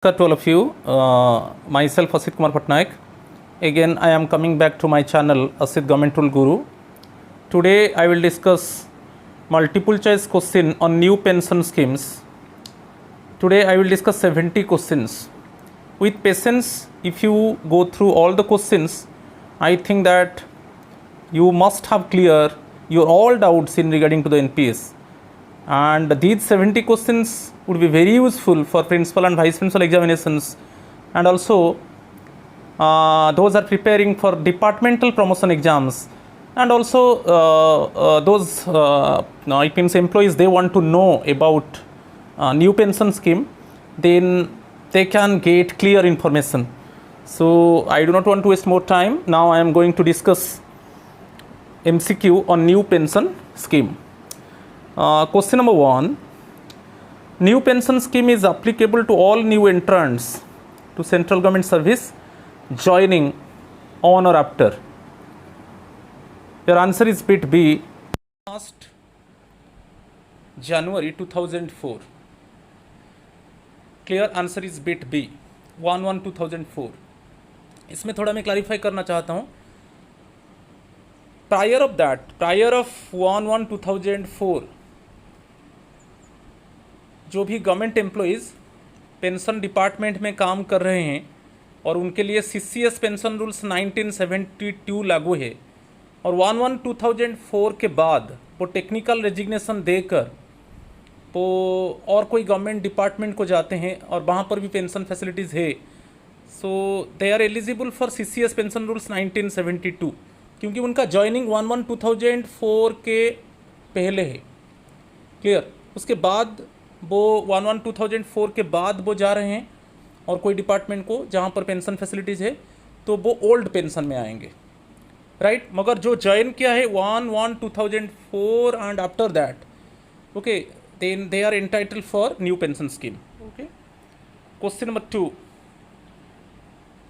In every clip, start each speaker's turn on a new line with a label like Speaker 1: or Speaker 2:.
Speaker 1: Namaskar to all of you. Myself Asit Kumar Patnaik. Again, I am coming back to my channel Asit Government Tool Guru. Today, I will discuss multiple choice question on new pension schemes. Today, I will discuss 70 questions. With patience, if you go through all the questions, I think that you must have clear your all doubts in regarding to the NPS. And these 70 questions would be very useful for principal and vice principal examinations, and also those are preparing for departmental promotion exams, and also those it means employees, they want to know about new pension scheme, then they can get clear information. So I do not want to waste more time. Now I am going to discuss MCQ on new pension scheme. Question number 1. New pension scheme is applicable to all new entrants to central government service joining on or after. Your answer is bit B. Last January 2004. Clear? Answer is bit B. 1/1/2004. इसमें थोड़ा मैं clarify करना चाहता हूँ. Prior of 1/1/2004, जो भी government employees pension department में काम कर रहे हैं और उनके लिए CCS पेंशन रूल्स 1972 लागू है, और 1/1/2004 के बाद वो टेक्निकल रेजिग्नेशन देकर वो और कोई गवर्नमेंट डिपार्टमेंट को जाते हैं और वहाँ पर भी पेंशन फैसिलिटीज़ है, so they are eligible for CCS pension rules 1972, क्योंकि उनका जॉइनिंग 1/1/2004 के पहले है. क्लियर? उसके बाद वो 1/1/2004 के बाद वो जा रहे हैं और कोई डिपार्टमेंट को जहाँ पर पेंशन फैसिलिटीज़ है, तो वो ओल्ड पेंशन में आएंगे, राइट. मगर जो ज्वाइन किया है 1/1/2004 and after that, okay, then they are entitle for new pension scheme. Okay. Question number 2.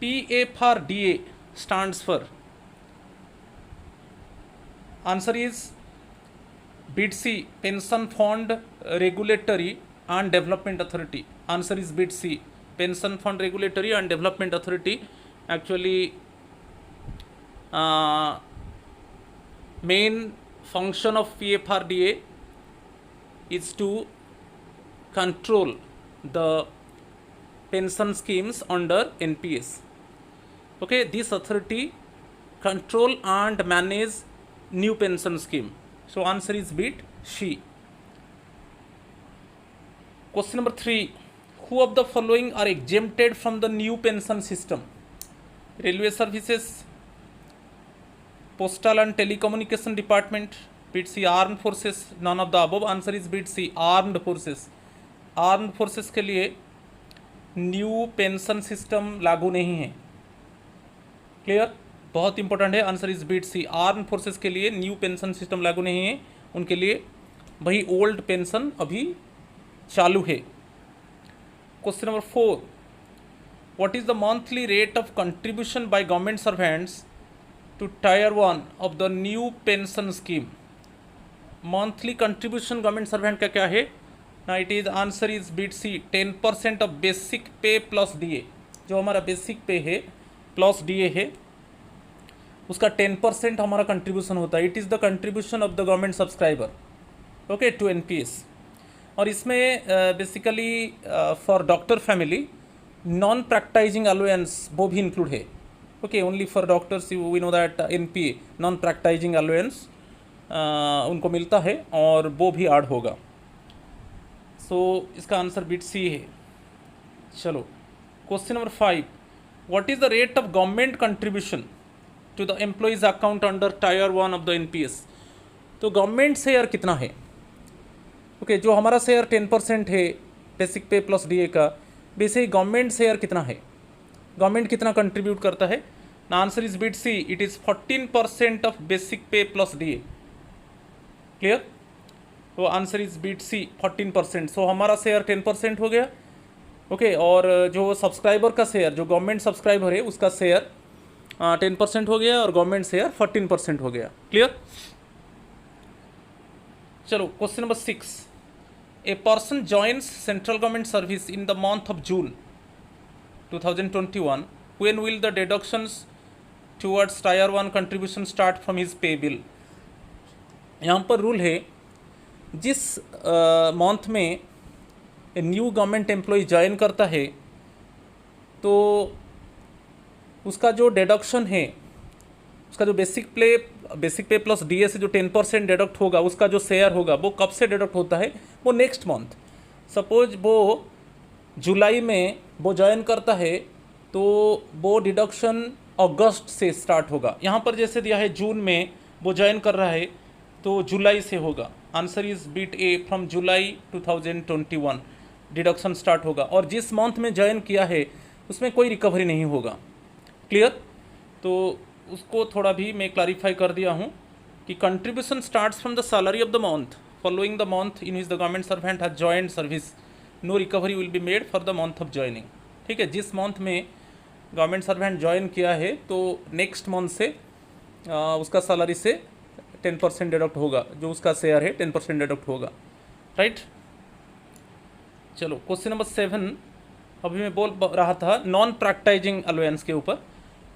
Speaker 1: PFRDA stands for. Answer is bit C, Pension Fund Regulatory and Development Authority. Answer is bit C, Pension Fund Regulatory and Development Authority. Actually, main function of PFRDA is to control the pension schemes under NPS. Okay, this authority control and manage new pension scheme. So answer is bit C. Question number 3. Who of the following are exempted from the new pension system? Railway Services, Postal and Telecommunication Department, bit C. Armed Forces, none of the above. Answer is bit C, Armed Forces. Armed Forces के लिए new pension system लागू नहीं है. Clear? बहुत important है. Answer is bit C, arm forces के लिए new pension system लागू नहीं है, उनके लिए वही ओल्ड पेंशन अभी चालू है. Question number 4. What is the monthly rate of contribution by government servants to tier 1 of the new pension scheme? Monthly contribution government servant का क्या है? ना it is, answer is bit C, 10% of basic pay plus DA. जो हमारा basic पे है plus DA है, उसका 10% हमारा कंट्रीब्यूशन होता है. It is the contribution of the government subscriber, okay, to NPS. और इसमें basically for doctor family non practising allowance वो भी इंक्लूड है. Okay, only for doctors we know that NPA non practising allowance उनको मिलता है और वो भी ऐड होगा. सो इसका आंसर बिट सी है. चलो, question number 5. What is the rate of government contribution to the employees account under tier 1 of the NPS? तो गवर्नमेंट शेयर कितना है? ओके, जो हमारा शेयर 10% है बेसिक पे प्लस DA का, वैसे ही गवर्नमेंट शेयर कितना है? गवर्नमेंट कितना कंट्रीब्यूट करता है? ना answer is bit C, it is 14% of basic pay plus DA. Clear? तो answer is bit C, 14%. So हमारा शेयर 10% हो गया. ओके, और जो सब्सक्राइबर का शेयर, जो गवर्नमेंट सब्सक्राइबर है उसका शेयर 10% हो गया और गवर्नमेंट शेयर 14% हो गया. क्लियर? चलो, question number 6. A person joins central government service in the month of June 2021, when will the deductions towards Tier 1 contribution start from his pay bill? यहाँ पर रूल है, जिस मंथ में न्यू गवर्नमेंट एम्प्लॉय ज्वाइन करता है तो उसका जो डिडक्शन है, उसका जो बेसिक पे प्लस डीए से जो 10% डिडक्ट होगा, उसका जो शेयर होगा वो कब से डिडक्ट होता है? वो नेक्स्ट मंथ। सपोज वो जुलाई में वो ज्वाइन करता है तो वो डिडक्शन अगस्त से स्टार्ट होगा। यहाँ पर जैसे दिया है जून में वो ज्वाइन कर रहा है तो जुलाई से होगा। Answer is bit A, from July 2021 deduction start होगा। और जिस मंथ में ज्वाइन किया है उसमें कोई रिकवरी नहीं होगा। क्लियर? तो उसको थोड़ा भी मैं क्लैरिफाई कर दिया हूँ कि contribution starts from the salary of the month following the month in which the government servant has joined service, no recovery will be made for the month of joining. ठीक है, जिस मंथ में government servant join किया है तो next month से उसका salary से 10% डिडक्ट होगा, जो उसका शेयर है 10% डिडक्ट होगा। राइट, चलो क्वेश्चन नंबर 7 अभी मैं बोल रहा था नॉन प्रैक्टाइजिंग अलाउंस के ऊपर।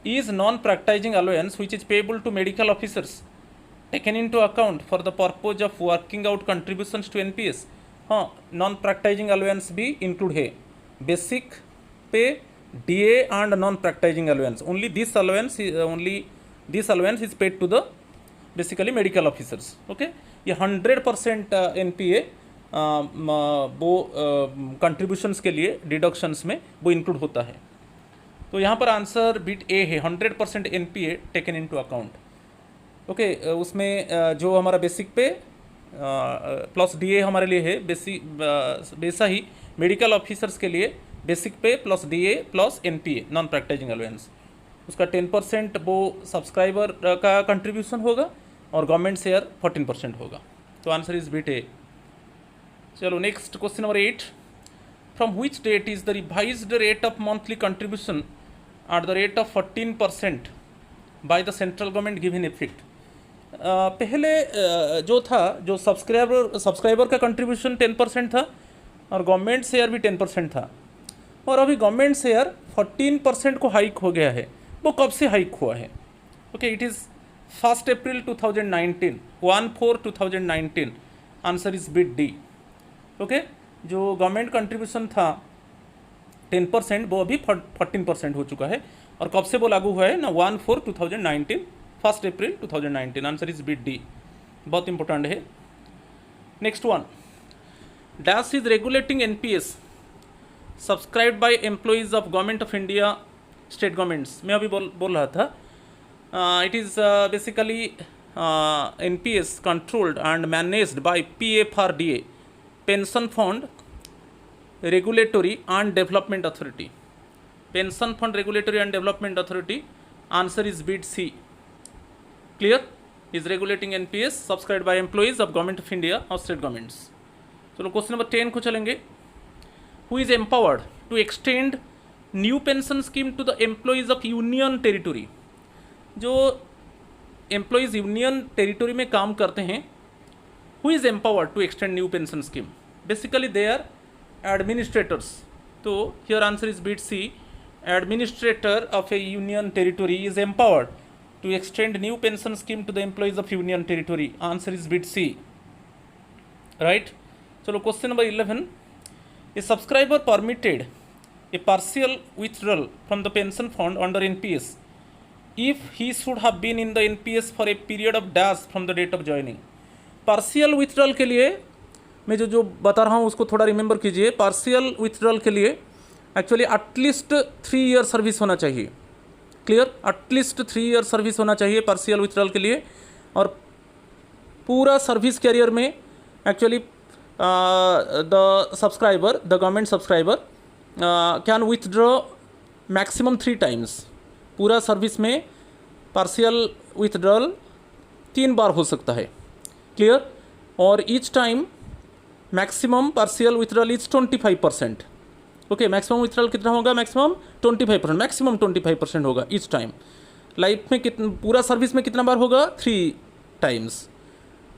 Speaker 1: Is non practising allowance which is payable to medical officers taken into account for the purpose of working out contributions to NPS? हाँ, नॉन प्रैक्टाइजिंग अलाउंस भी इंक्लूड है। Basic pay, DA and non practising allowance, only this allowance is paid to the basically medical officers. Okay, ये 100% NPA वो contributions के लिए deductions में वो include होता है। तो यहाँ पर आंसर बिट ए है, 100% NPA taken into account. Okay, उसमें जो हमारा बेसिक पे प्लस डीए हमारे लिए है, वैसा ही मेडिकल ऑफिसर्स के लिए basic pay plus DA plus NPA non practising allowance, उसका 10% वो सब्सक्राइबर का कंट्रीब्यूशन होगा और गवर्नमेंट शेयर 14% होगा। तो आंसर इज बिट ए। चलो next question number 8, from which date is the revised rate of monthly contribution at the rate of 14% by the central government given effect? पहले जो था, जो सब्सक्राइबर का कंट्रीब्यूशन 10% था और गवर्नमेंट शेयर भी 10% था, और अभी गवर्नमेंट शेयर 14% को हाइक हो गया है। वो कब से हाइक हुआ है? Okay, it is 1 April 2019, 1/4/2019। Answer is bit D. Okay, जो गवर्नमेंट कंट्रीब्यूशन था 10% वो अभी 14% हो चुका है। और कब से वो लागू हुआ है ना? 1/4/2019, 1 April 2019। Answer is bit D, बहुत इंपॉर्टेंट है। Next one, dash is regulating NPS subscribed by employees of government of India, state governments. मैं अभी बोल रहा था, it is basically NPS controlled and managed by PFRDA, pension fund regulatory and development authority. Pension fund regulatory and development authority. Answer is bit C. Clear? Is regulating NPS subscribed by employees of government of India और state governments. चलो question number 10 को चलेंगे। Who is empowered to extend new pension scheme to the employees of union territory? जो employees union territory में काम करते हैं, who is empowered to extend new pension scheme? Basically they are administrators. तो here answer is bit c, administrator of a union territory is empowered to extend new pension scheme to the employees of union territory. Answer is bit C. Right? So question number 11, a subscriber permitted a partial withdrawal from the pension fund under NPS if he should have been in the NPS for a period of dash from the date of joining. Partial withdrawal के लिए मैं जो बता रहा हूँ उसको थोड़ा remember कीजिए। पार्शियल विथड्रॉल के लिए एक्चुअली एटलीस्ट 3 ईयर सर्विस होना चाहिए। क्लियर? एटलीस्ट 3 ईयर सर्विस होना चाहिए पार्शियल विथड्रॉल के लिए। और पूरा सर्विस कैरियर में actually the subscriber, the government subscriber can withdraw maximum 3 times. पूरा सर्विस में पार्शियल विथड्रॉल 3 बार हो सकता है। क्लियर? और each time maximum partial withdrawal is 25%। Okay, maximum withdrawal कितना होगा? मैक्सिमम 25%, मैक्सिमम 25% होगा ईच टाइम। लाइफ में कितना, पूरा सर्विस में कितना बार होगा? 3 टाइम्स।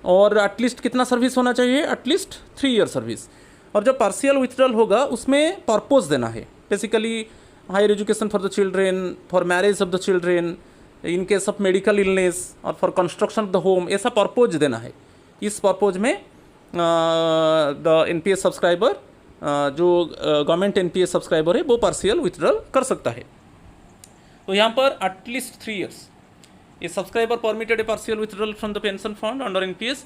Speaker 1: और एटलीस्ट कितना सर्विस होना चाहिए? At least 3 year service. और जब पार्शियल विथड्रॉल होगा उसमें पर्पस देना है। Basically higher education for the children, for marriage of the children, in case of medical illness और for construction of the home, ऐसा पर्पोज देना है। इस पर्पोज में द एनपीएस सब्सक्राइबर, जो गवर्नमेंट एनपीएस सब्सक्राइबर है वो पार्शियल विथड्रॉल कर सकता है। तो यहाँ पर at least 3 years a subscriber permitted a partial withdrawal from the pension fund under NPS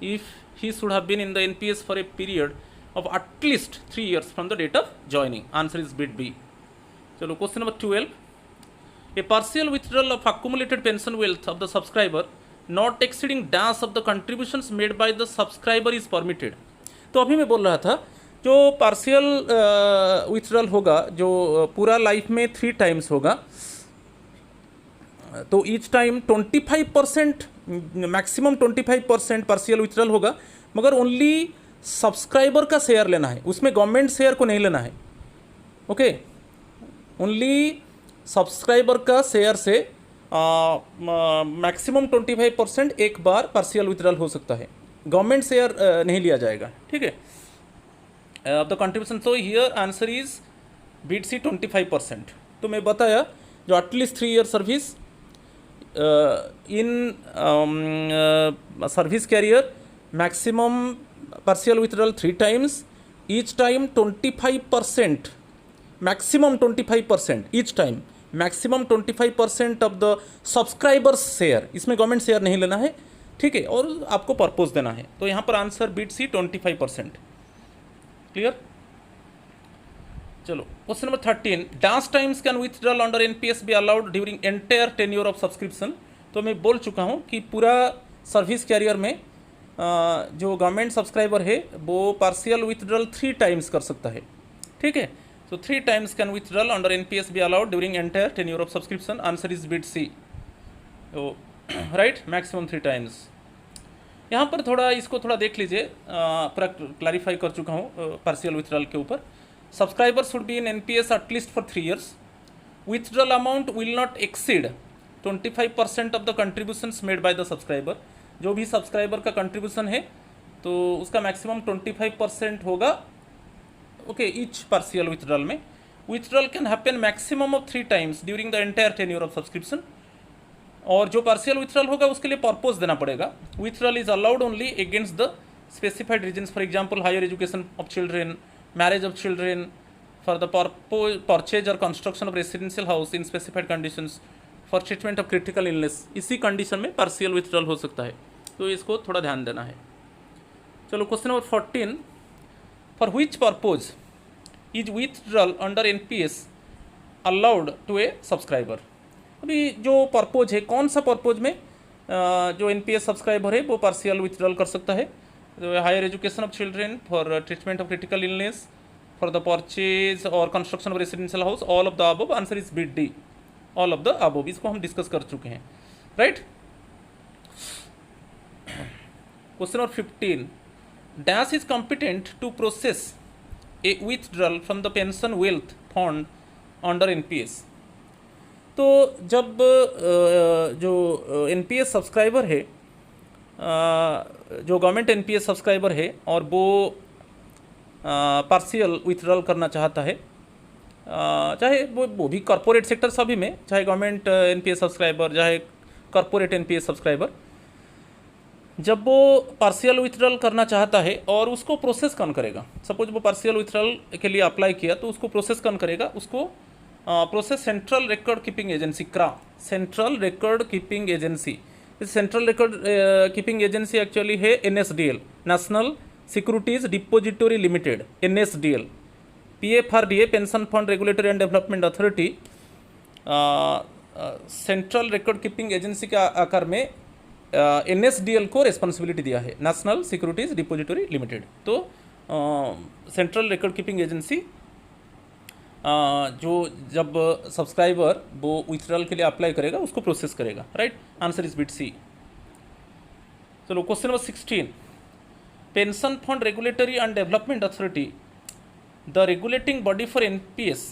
Speaker 1: if he should have been in the NPS for a period of at least 3 years from the date of joining. Answer is bit B. चलो question number 12, a partial withdrawal of accumulated pension wealth of the subscriber not exceeding dash of the contributions made by the subscriber is permitted. तो अभी मैं बोल रहा था जो partial withdrawal होगा, जो पूरा लाइफ में 3 times होगा, तो each time 25%, maximum 25% partial withdrawal होगा, मगर ओनली सब्सक्राइबर का शेयर लेना है, उसमें गवर्नमेंट शेयर को नहीं लेना है। ओके, ओनली सब्सक्राइबर का शेयर से मैक्सिमम 25% एक बार पार्शियल विथड्रॉल हो सकता है, गवर्नमेंट शेयर नहीं लिया जाएगा। ठीक है, of the contribution. So here answer is bit c 25%। तो मैं बताया जो at least 3 year service in service career, maximum partial withdrawal 3 times, each time 25%, maximum 25% each time, maximum 25% of the subscribers share, इसमें गवर्नमेंट शेयर नहीं लेना है। ठीक है, और आपको पर्पोज देना है। तो यहाँ पर आंसर बीट सी 25%। क्लियर। चलो question number 13, dash times can withdrawal under NPS be allowed during entire tenure of subscription. तो मैं बोल चुका हूँ कि पूरा सर्विस कैरियर में जो गवर्नमेंट सब्सक्राइबर है वो पार्शियल विथड्रॉल 3 times कर सकता है। ठीक है, तो 3 times can withdrawal under NPS be allowed during entire tenure of subscription. Answer is bit c. तो राइट, मैक्सिमम 3 times। यहाँ पर थोड़ा इसको थोड़ा देख लीजिए, पूरा क्लैरिफाई कर चुका हूँ पार्शियल विथड्रॉल के ऊपर। Subscriber should be in NPS at least for 3 years। Withdrawal amount will not exceed 25% of the contributions made by the subscriber. जो भी सब्सक्राइबर का कंट्रीब्यूशन है तो उसका मैक्सिमम 25% होगा। ओके, ईच पार्शियल विथड्रॉल में withdrawal can happen maximum of 3 times during the entire tenure of subscription. और जो पार्शियल विथड्रॉल होगा उसके लिए पर्पोज देना पड़ेगा। Withdrawal is allowed only against the specified reasons, for example higher education of children, marriage of children, for the purchase और construction of residential house in specified conditions, for treatment of critical illness. इसी condition में partial withdrawal हो सकता है, तो इसको थोड़ा ध्यान देना है। चलो question number 14, for which purpose is withdrawal under NPS allowed to a subscriber. अभी जो पर्पोज है, कौन सा पर्पोज में जो एनपीएस सब्सक्राइबर है वो पार्शियल विथड्रॉल कर सकता है। Higher education of children, for treatment of critical illness, for the purchase और construction of residential house, all of the above. Answer is bit d, all of the above. इसको हम discuss कर चुके हैं। Right. Question number 15, dash is competent to process a withdrawal from the pension wealth fund under NPS. तो जब जो NPS subscriber है, जो गवर्नमेंट एनपीएस सब्सक्राइबर है और वो पार्शियल विथड्रॉल करना चाहता है, चाहे वो भी कॉरपोरेट सेक्टर सभी में, चाहे गवर्नमेंट एनपीएस सब्सक्राइबर चाहे कॉरपोरेट एनपीएस सब्सक्राइबर, जब वो पार्शियल विथड्रॉल करना चाहता है और उसको प्रोसेस कौन करेगा। सपोज वो पार्शियल विथड्रॉल के लिए अप्लाई किया तो उसको प्रोसेस कौन करेगा, उसको process central record keeping agency, CRA, central record keeping agency. Central record keeping agency actually है NSDL, national securities depository limited, NSDL. PFRDA, pension fund regulatory and development authority, central record keeping agency के आकार में NSDL को responsibility दिया है, national securities depository limited. तो central record keeping agency जो जब सब्सक्राइबर वो विथड्रॉल के लिए अप्लाई करेगा उसको प्रोसेस करेगा। Right, answer is bit C. चलो question number 16, pension fund regulatory and development authority, the regulating body for NPS,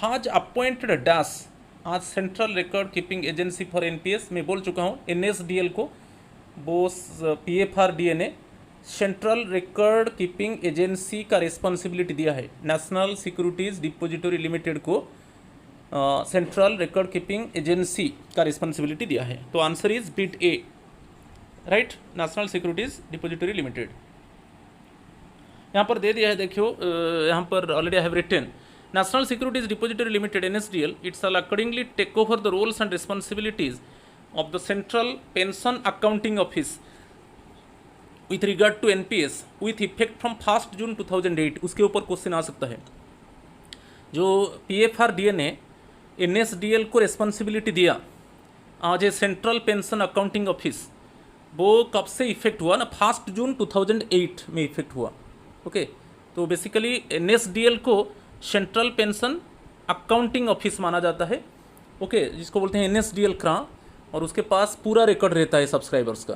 Speaker 1: has appointed dash as central record keeping agency for NPS. मैं बोल चुका हूँ एनएसडीएल को वो पीएफआरडीए ने central record keeping agency का responsibility दिया है, नेशनल सिक्योरिटीज़ डिपोजिटरी लिमिटेड को सेंट्रल रिकॉर्ड कीपिंग एजेंसी का रिस्पॉन्सिबिलिटी दिया है। तो answer is bit A, right, national securities depository limited. यहाँ पर दे दिया है, देखियो यहाँ पर already I have written national securities depository limited NSDL it's shall accordingly take over the roles and responsibilities of the central pension accounting office with regard to NPS with effect from 1 June 2008। उसके ऊपर question आ सकता है। जो PFRDA ने NSDL को responsibility दिया आज ए central pension accounting office, वो कब से इफेक्ट हुआ ना, 1 जून 2008 में इफेक्ट हुआ। ओके, तो बेसिकली NSDL को सेंट्रल पेंशन अकाउंटिंग ऑफिस माना जाता है। ओके, जिसको बोलते हैं NSDL क्रा, और उसके पास पूरा रिकॉर्ड रहता है सब्सक्राइबर्स का।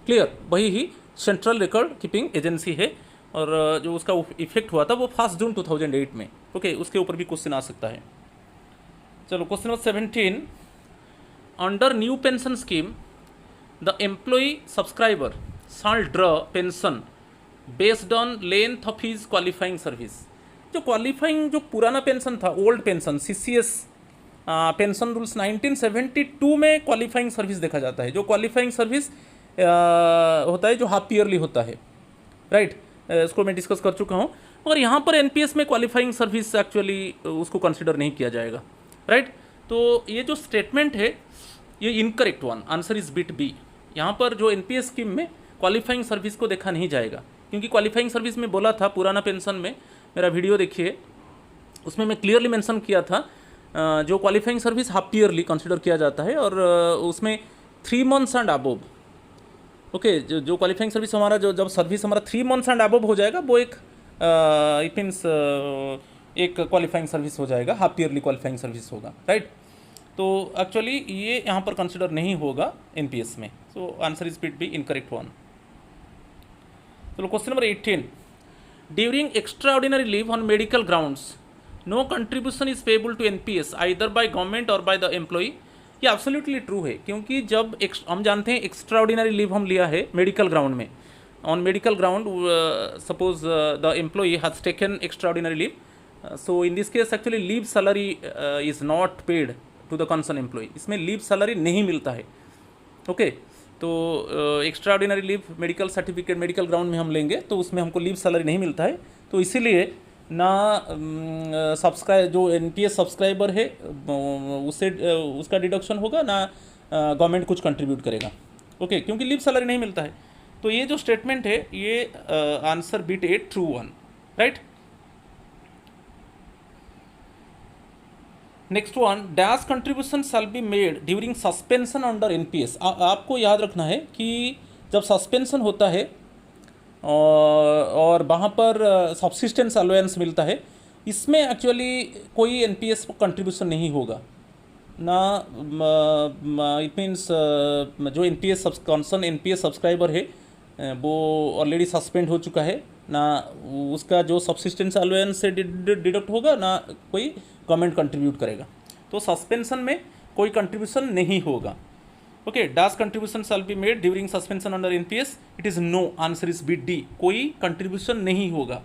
Speaker 1: क्लियर, वही ही सेंट्रल रिकॉर्ड कीपिंग एजेंसी है, और जो उसका इफेक्ट हुआ था वो 1 जून 2008 में। ओके, उसके ऊपर भी क्वेश्चन आ सकता है। चलो question number 17, under new pension scheme the employee subscriber shall draw pension based on length of his qualifying service. जो क्वालिफाइंग जो पुराना पेंशन था, old pension, CCS pension rules 1972 में क्वालिफाइंग सर्विस देखा जाता है। जो क्वालिफाइंग सर्विस होता है जो हाफ ईयरली होता है, राइट, इसको मैं डिस्कस कर चुका हूँ। और यहाँ पर NPS में क्वालिफाइंग सर्विस एक्चुअली उसको कंसिडर नहीं किया जाएगा, राइट। तो ये जो स्टेटमेंट है ये incorrect one, answer is bit B. यहाँ पर जो NPS स्कीम में क्वालिफाइंग सर्विस को देखा नहीं जाएगा, क्योंकि क्वालिफाइंग सर्विस में बोला था पुराना पेंशन में, मेरा वीडियो देखिए, उसमें मैं क्लियरली मेंशन किया था जो qualifying service half yearly consider किया जाता है, और उसमें 3 मंथ्स एंड अबव। ओके, जो क्वालिफाइंग सर्विस हमारा जब सर्विस हमारा 3 मंथ्स एंड अबव हो जाएगा, वो एक इट मीन्स एक क्वालिफाइंग सर्विस हो जाएगा, हाफ ईयरली क्वालिफाइंग सर्विस होगा, राइट। तो एक्चुअली ये यहाँ पर कंसिडर नहीं होगा NPS में। So answer is bit B, incorrect one. चलो question number 18, during extra ordinary leave on medical grounds no contribution is payable to NPS either by government और बाय द एम्प्लॉई। ये absolutely true है, क्योंकि जब हम जानते हैं एक्स्ट्रा ऑर्डिनरी लीव हम लिया है मेडिकल ग्राउंड में, on medical ground suppose the employee has taken extra ordinary leave, so in this case actually leave salary is not paid to the concern employee. इसमें लीव सैलरी नहीं मिलता है। Okay, तो extra ordinary leave medical certificate medical ground में हम लेंगे तो उसमें हमको लीव सैलरी नहीं मिलता है। तो इसीलिए ना जो NPS सब्सक्राइबर है उससे उसका डिडक्शन होगा, ना गवर्नमेंट कुछ कंट्रीब्यूट करेगा। ओके, क्योंकि लीव सैलरी नहीं मिलता है। तो ये जो स्टेटमेंट है ये answer bit A true one, right. Next one, dash contribution shall be made during suspension under NPS। आपको याद रखना है कि जब सस्पेंशन होता है और वहाँ पर सब्सिस्टेंस अलाउंस मिलता है, इसमें एक्चुअली कोई NPS कंट्रीब्यूशन नहीं होगा ना। इट मीन्स जो कंसर्न NPS सब्सक्राइबर है वो ऑलरेडी सस्पेंड हो चुका है, ना उसका जो सब्सिस्टेंस अलाउंस से डिडक्ट होगा, ना कोई गवर्नमेंट कंट्रीब्यूट करेगा। तो सस्पेंशन में कोई कंट्रीब्यूशन नहीं होगा। Okay, dash contribution shall be made during suspension under NPS, it is no, answer is bit D, कोई कंट्रीब्यूशन नहीं होगा,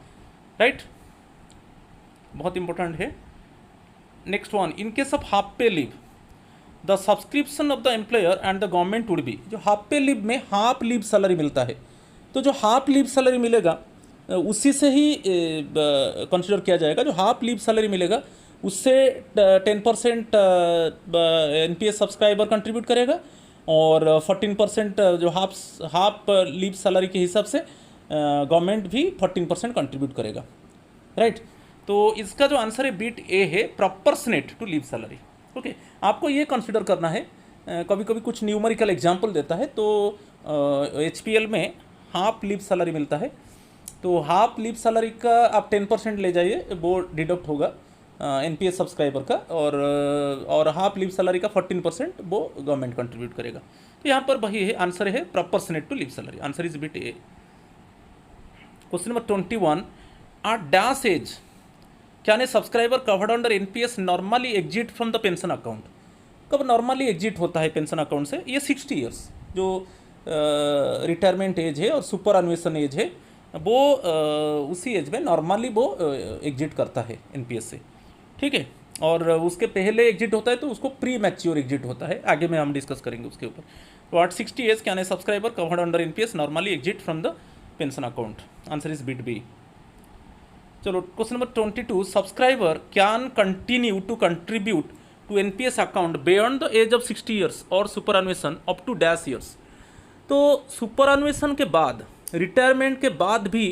Speaker 1: राइट। बहुत इंपॉर्टेंट है। Next one, in case of half pay leave the subscription of the employer and the government would be. जो half pay leave में half leave salary मिलता है, तो जो हाफ लीव सैलरी मिलेगा उसी से ही कंसिडर किया जाएगा। जो हाफ लीव सैलरी मिलेगा उससे 10% NPS सब्सक्राइबर कंट्रीब्यूट करेगा, और 14% जो हाफ लीव सैलरी के हिसाब से गवर्नमेंट भी 14% कंट्रीब्यूट करेगा, राइट। तो इसका जो आंसर है बिट ए है, proportionate to leave salary. Okay, आपको ये कंसिडर करना है, कभी कभी कुछ न्यूमेरिकल एग्जांपल देता है, तो HPL में हाफ लीव सैलरी मिलता है, तो हाफ लीव सैलरी का आप 10% ले जाइए, वो डिडक्ट होगा NPS सब्सक्राइबर का, और हाफ लीव सैलरी का 14% वो गवर्नमेंट कंट्रीब्यूट करेगा। तो यहाँ पर वही है, आंसर है proportionate to leave salary, answer is bit A. Question number 21, at dash age can a subscriber covered under NPS normally exit from the pension account. कब नॉर्मली एग्जिट होता है पेंशन अकाउंट से? ये 60 ईयर्स। जो retirement age है और super अन्वेषण as है, वो उसी एज में नॉर्मली वो एग्जिट करता है एनपीएस से, ठीक है। और उसके पहले एग्जिट होता है तो उसको प्री मैच्योर एग्जिट होता है, आगे में हम डिस्कस करेंगे उसके ऊपर। तो at 60 years can a subscriber covered under NPS normally exit from the pension account? Answer is bit B. चलो question number 22, subscriber can continue to contribute to NPS account beyond the age of 60 years और superannuation up to dash years. तो superannuation के बाद, retirement के बाद भी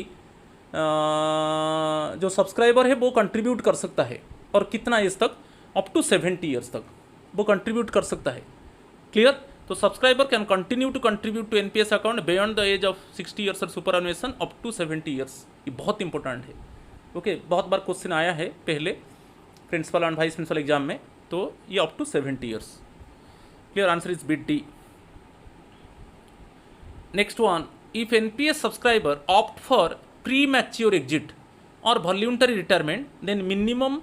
Speaker 1: जो subscriber है वो कंट्रीब्यूट कर सकता है, और कितना एज तक? अप टू 70 ईयर्स तक वो कंट्रीब्यूट कर सकता है। क्लियर? तो subscriber can continue to contribute to NPS account beyond the age of 60 years और superannuation up to 70 years. ये बहुत इंपॉर्टेंट है, ओके। बहुत बार क्वेश्चन आया है पहले principal and vice principal exam में, तो ये up to 70 years. Clear? Answer is bit D. Next one, if NPS subscriber opt for premature exit और voluntary retirement then minimum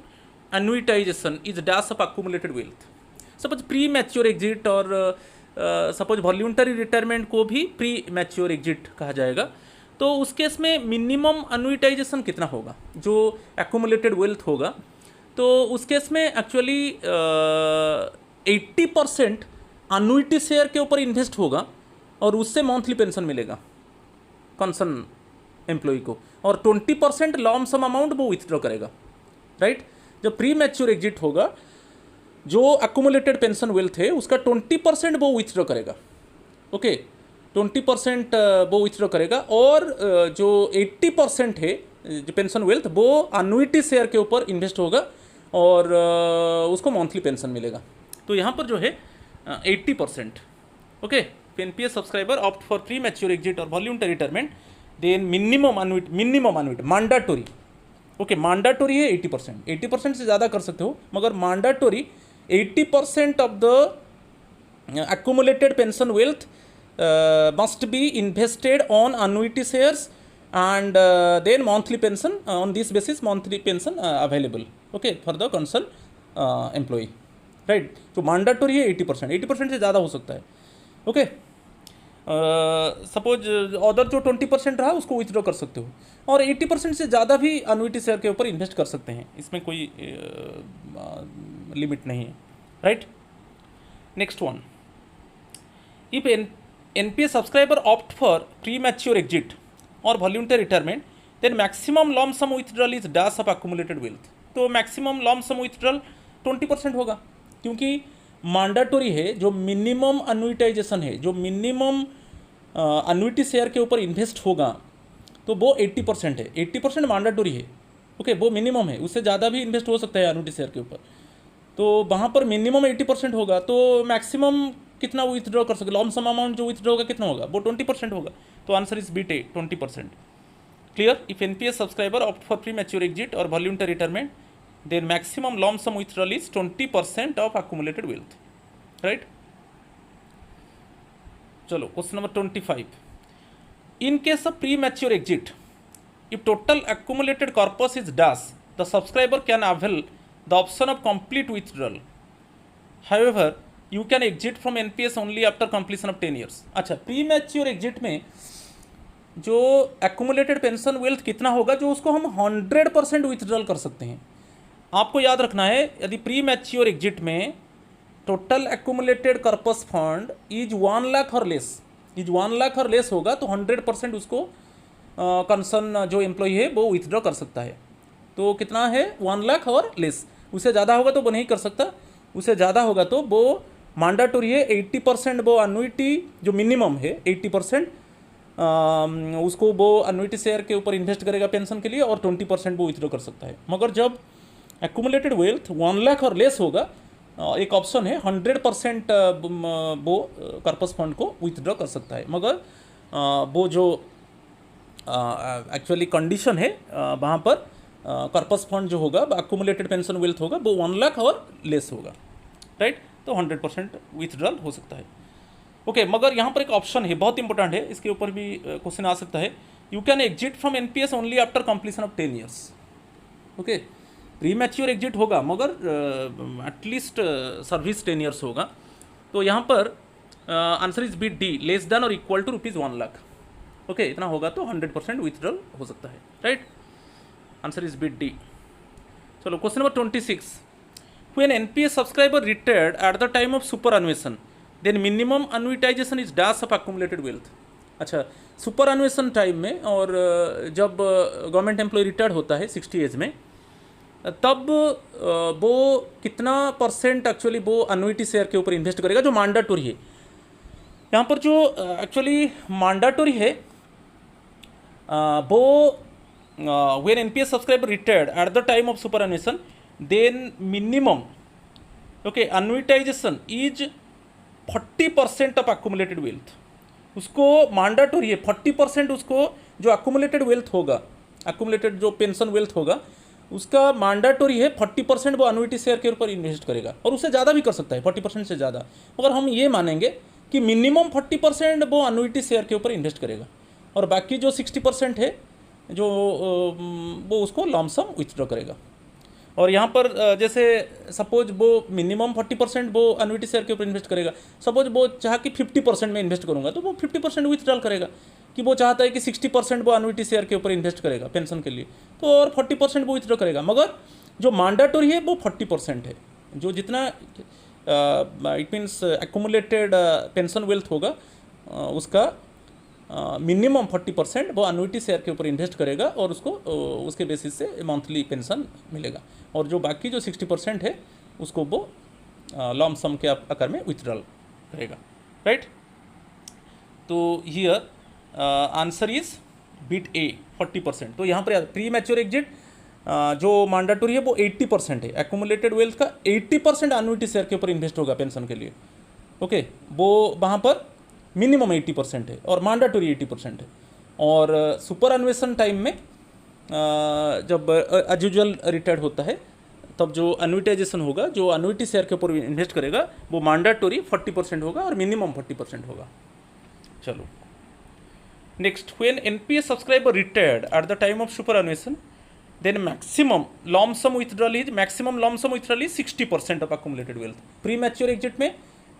Speaker 1: annuitization is dash of accumulated wealth. Suppose premature exit और suppose voluntary retirement को भी pre mature exit कहा जाएगा, तो उस case में minimum अनुइटाइजेशन कितना होगा, जो एक्यूमुलेटेड वेल्थ होगा। तो उस केस में एक्चुअली 80% अनुइटी शेयर के ऊपर इन्वेस्ट होगा और उससे मंथली पेंशन मिलेगा कंसर्न एम्प्लॉय को, और 20% लॉम सम अमाउंट वो विथड्रॉ करेगा, राइट। जब प्री मैच्योर एग्जिट होगा, जो एक्यूमुलेटेड पेंशन वेल्थ है उसका 20% वो विथड्रॉ करेगा, ओके। 20% वो विथड्रॉ करेगा, और जो 80% है जो पेंशन वेल्थ वो अनुइटी शेयर के ऊपर इन्वेस्ट होगा और उसको मंथली पेंशन मिलेगा। तो यहाँ पर जो है 80%, okay. NPS subscriber opt for premature exit और voluntary retirement then minimum annuity mandatory, okay. Mandatory है 80%, 80% से ज़्यादा कर सकते हो, मगर mandatory 80% of the accumulated pension wealth must be invested on annuity shares, and then monthly pension on this basis monthly pension available, okay, for the concerned employee, right। तो mandatory है 80%, 80% से ज़्यादा हो सकता है, ओके। सपोज अदर जो 20% रहा उसको विथड्रॉ कर सकते हो, और 80% से ज़्यादा भी अनुइटी शेयर के ऊपर इन्वेस्ट कर सकते हैं, इसमें कोई लिमिट नहीं है, right. Next one, if NPS subscriber opt for premature exit और voluntary retirement then maximum lump sum withdrawal is dash of accumulated wealth. तो मैक्सिमम लॉम सम विथड्रॉल 20% होगा, क्योंकि मैंडेटरी है, जो मिनिमम अनुइटाइजेशन है, जो मिनिमम अनुइटी शेयर के ऊपर इन्वेस्ट होगा, तो वो 80% है। 80% मैंडेटरी है, ओके, वो मिनिमम है, उससे ज़्यादा भी इन्वेस्ट हो सकता है अनुइटी शेयर के ऊपर। तो वहाँ पर मिनिमम 80% होगा, तो मैक्सिमम कितना विथड्रॉ कर सकते, लॉम सम अमाउंट जो विथड्रॉ होगा कितना होगा, वो 20% होगा। तो answer is beat A, 20%। Clear? If NPS subscriber opt for premature exit और voluntary retirement then maximum lump sum withdrawal is 20% of accumulated wealth, right. चलो question number 25, in case of premature exit if total accumulated corpus is dash the subscriber can avail the option of complete withdrawal, however you can exit from NPS only after completion of 10 years। अच्छा, pre mature exit में जो accumulated pension wealth कितना होगा, जो उसको हम 100% withdrawal कर सकते हैं। आपको याद रखना है, यदि प्री मैच्योर एग्जिट में total accumulated corpus fund is 1 lakh और लेस होगा, तो 100% उसको कंसर्न जो एम्प्लॉय है वो विथड्रॉ कर सकता है। तो कितना है, 1 लाख और लेस, उससे ज़्यादा होगा तो वो नहीं कर सकता, उससे ज़्यादा होगा तो वो मैंडेटरी है। 80% वो अनुइटी जो मिनिमम है 80% उसको वो अनुइटी शेयर के ऊपर इन्वेस्ट करेगा पेंशन के लिए, और 20% वो विथड्रॉ कर सकता है। मगर जब एक्यूमुलेटेड वेल्थ 1 लाख और लेस होगा, एक ऑप्शन है 100% वो कॉर्पस फंड को विथड्रॉ कर सकता है। मगर वो जो एक्चुअली कंडीशन है वहाँ पर कॉर्पस फंड जो होगा, एक्यूमुलेटेड पेंशन वेल्थ होगा, वो 1 लाख और लेस होगा, राइट। तो 100% विथड्रॉल हो सकता है, ओके। मगर यहाँ पर एक ऑप्शन है, बहुत इंपॉर्टेंट है, इसके ऊपर भी क्वेश्चन आ सकता है। You can exit from NPS only after completion of 10 years, okay. Pre mature exit होगा, मगर एटलीस्ट सर्विस 10 ईयर्स होगा। तो यहाँ पर answer is bit D, less than और इक्वल टू ₹1,00,000। ओके, इतना होगा तो 100% विथड्रॉल हो सकता है, right. Answer is bit D. चलो question number 26, when NPS subscriber retired at the time of superannuation then minimum annuitization is dash of accumulated wealth. अच्छा, superannuation time में और जब गवर्नमेंट एम्प्लॉय रिटायर्ड होता है 60 as में, तब वो कितना परसेंट एक्चुअली वो अन्युटी शेयर के ऊपर इन्वेस्ट करेगा जो मैंडेटरी है। यहाँ पर जो एक्चुअली मैंडेटरी है वो when NPS subscriber retired at the time of superannuation then minimum okay annuitization is 40% of accumulated wealth. उसको मैंडेटरी है 40%, उसको जो अक्यूमुलेटेड वेल्थ होगा, अक्यूमुलेटेड जो पेंशन वेल्थ होगा उसका मैंडेटरी है 40% वो अन्युटी शेयर के ऊपर इन्वेस्ट करेगा, और उससे ज़्यादा भी कर सकता है 40% से ज़्यादा, मगर हम ये मानेंगे कि मिनिमम 40% वो अन्युटी शेयर के ऊपर इन्वेस्ट करेगा, और बाकी जो 60% है जो वो उसको लमसम विथड्रॉ करेगा। और यहाँ पर जैसे सपोज वो मिनिमम 40% वो अन्युटी शेयर के ऊपर इन्वेस्ट करेगा, सपोज वो चाह कि 50% में इन्वेस्ट करूँगा तो वो 50% विथड्रॉल करेगा, कि वो चाहता है कि 60% वो अन्युटी शेयर के ऊपर इन्वेस्ट करेगा पेंशन के लिए, तो और 40% वो विथड्रॉ करेगा। मगर जो मैंडेटरी है वो 40% है, जो जितना it means accumulated pension wealth होगा उसका मिनिमम 40% वो अन्युटी शेयर के ऊपर इन्वेस्ट करेगा, और उसको उसके बेसिस से मंथली पेंशन मिलेगा, और जो बाकी जो 60% है उसको वो लॉम सम के आकार में विथड्रॉल करेगा, राइट। तो here answer is beat A 40%। तो यहाँ पर प्री मैच्योर एग्जिट जो मैंडेटरी है वो 80% है, एक्यूमुलेटेड वेल्थ का 80% अन्युटी शेयर के ऊपर इन्वेस्ट होगा पेंशन के लिए, ओके वो वहाँ पर मिनिमम 80% है और मैंडेटरी 80% है। और सुपर अन्वेषण टाइम में जब एज यूजुअल रिटायर्ड होता है तब जो अन्विटाइजेशन होगा, जो अन्युटी शेयर के ऊपर इन्वेस्ट करेगा वो मैंडेटरी 40% होगा और मिनिमम 40% होगा। चलो next, when NPS subscriber retired at the time of superannuation then maximum lump sum withdrawal is 60% of accumulated wealth. Premature exit में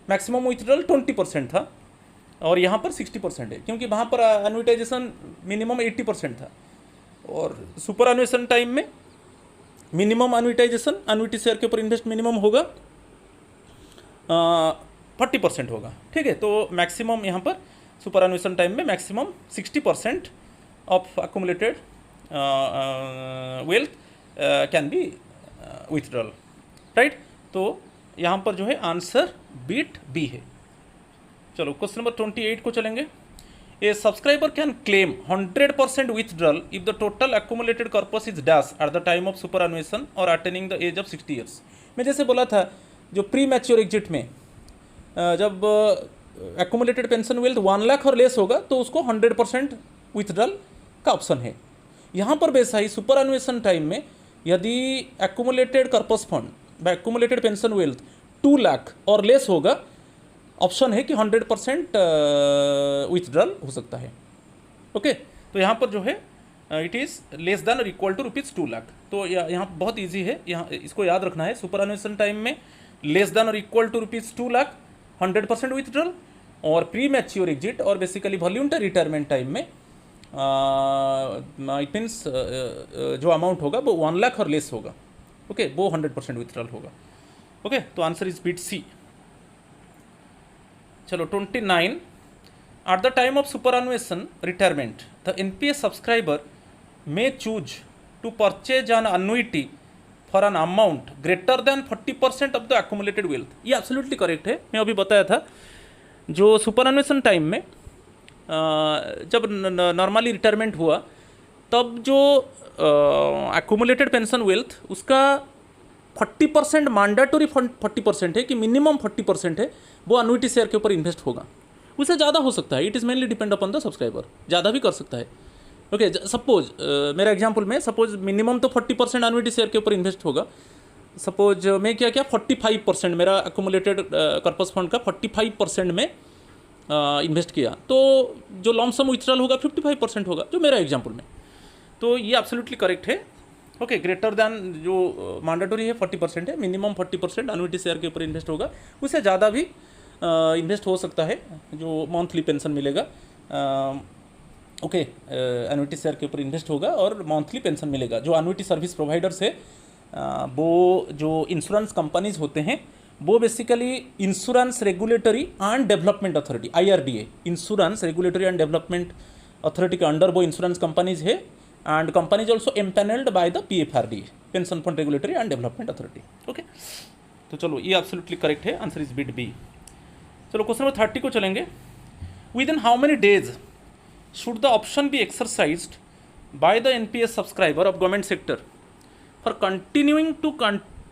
Speaker 1: मैक्सिमम विथड्रॉल 20% था और यहाँ पर 60% है, क्योंकि वहाँ पर अन्विटाइजेशन मिनिमम 80% था, और सुपर अन्वेषण टाइम में मिनिमम अन्विटाइजेशन अन्युटी शेयर के ऊपर इन्वेस्ट मिनिमम होगा 40% होगा, ठीक है। तो मैक्सिमम यहाँ पर सुपर अन्वेषण टाइम में maximum 60% of accumulated wealth can be withdrawal, right. तो यहाँ पर जो है आंसर बीट बी है। चलो क्वेश्चन नंबर 28 को चलेंगे। A subscriber can claim 100% withdrawal if the total accumulated corpus is dash at the time of superannuation और attaining the age of 60 years. मैं जैसे बोला था जो प्री मैच्योर एग्जिट में जब एक्यूमुलेटेड पेंशन वेल्थ 1 लाख और लेस होगा तो उसको 100% विथड्रॉल का ऑप्शन है। यहाँ पर वैसा ही सुपर अन्वेषण टाइम में यदि accumulated corpus fund accumulated pension wealth 2 lakh और लेस होगा, ऑप्शन है कि 100% विथड्रॉल हो सकता है, ओके। तो यहाँ पर जो है इट इज़ लेस देन और इक्वल टू ₹2 लाख। तो यहाँ बहुत इजी है, यहाँ इसको याद रखना है। सुपर अन्वेषण टाइम में लेस देन और इक्वल टू ₹2 लाख 100% विथड्रॉल, और प्री मैच्योर एग्जिट और बेसिकली वॉल्यूंटरी रिटायरमेंट टाइम में इट मीन्स जो अमाउंट होगा वो 1 लाख और लेस होगा, ओके वो 100% विथड्रॉल होगा, ओके। तो आंसर इज बीट सी। चलो 29, at the time of superannuation retirement the NPS subscriber may choose to purchase an annuity for an amount greater than 40% of the accumulated wealth. ये absolutely correct है। मैं अभी बताया था जो super अन्वेषण time में जब नॉर्मली रिटायरमेंट हुआ तब जो एक्यूमुलेटेड पेंशन वेल्थ उसका 40% मैंडेटरी 40% है कि मिनिमम 40% है वो अन्युटी शेयर के ऊपर इन्वेस्ट होगा। उससे ज़्यादा हो सकता है, it is mainly depend upon the subscriber, ज़्यादा भी कर सकता है, ओके। सपोज मेरा एग्जांपल में सपोज मिनिमम तो 40% अन्युटी शेयर के ऊपर इन्वेस्ट होगा। सपोज मैं क्या 45% मेरा एक्यूमुलेटेड कॉर्पस फंड का 45% में इन्वेस्ट किया, तो जो लॉन्ग सम विथड्रॉल होगा 55% होगा, जो मेरा एग्जाम्पल में। तो ये एब्सोल्युटली करेक्ट है, ओके। ग्रेटर दैन जो मैंडेटरी है 40% है, मिनिमम 40% अन्युटी शेयर के ऊपर इन्वेस्ट होगा, उससे ज़्यादा भी इन्वेस्ट हो सकता है, जो मंथली पेंशन मिलेगा। ओके, एनुइटी शेयर के ऊपर इन्वेस्ट होगा और मंथली पेंशन मिलेगा। जो एनुइटी सर्विस प्रोवाइडर्स है वो जो इंश्योरेंस कंपनीज होते हैं वो basically insurance regulatory and development authority, IRDA, insurance regulatory and development authority के अंडर वो इंश्योरेंस कंपनीज है। And companies also empanelled by the PFRDA, pension fund regulatory and development authority. Okay, तो चलो ये absolutely correct है, answer is bit B. चलो question number 30 को चलेंगे। Within how many days should the option be exercised by the NPS subscriber of government sector for continuing to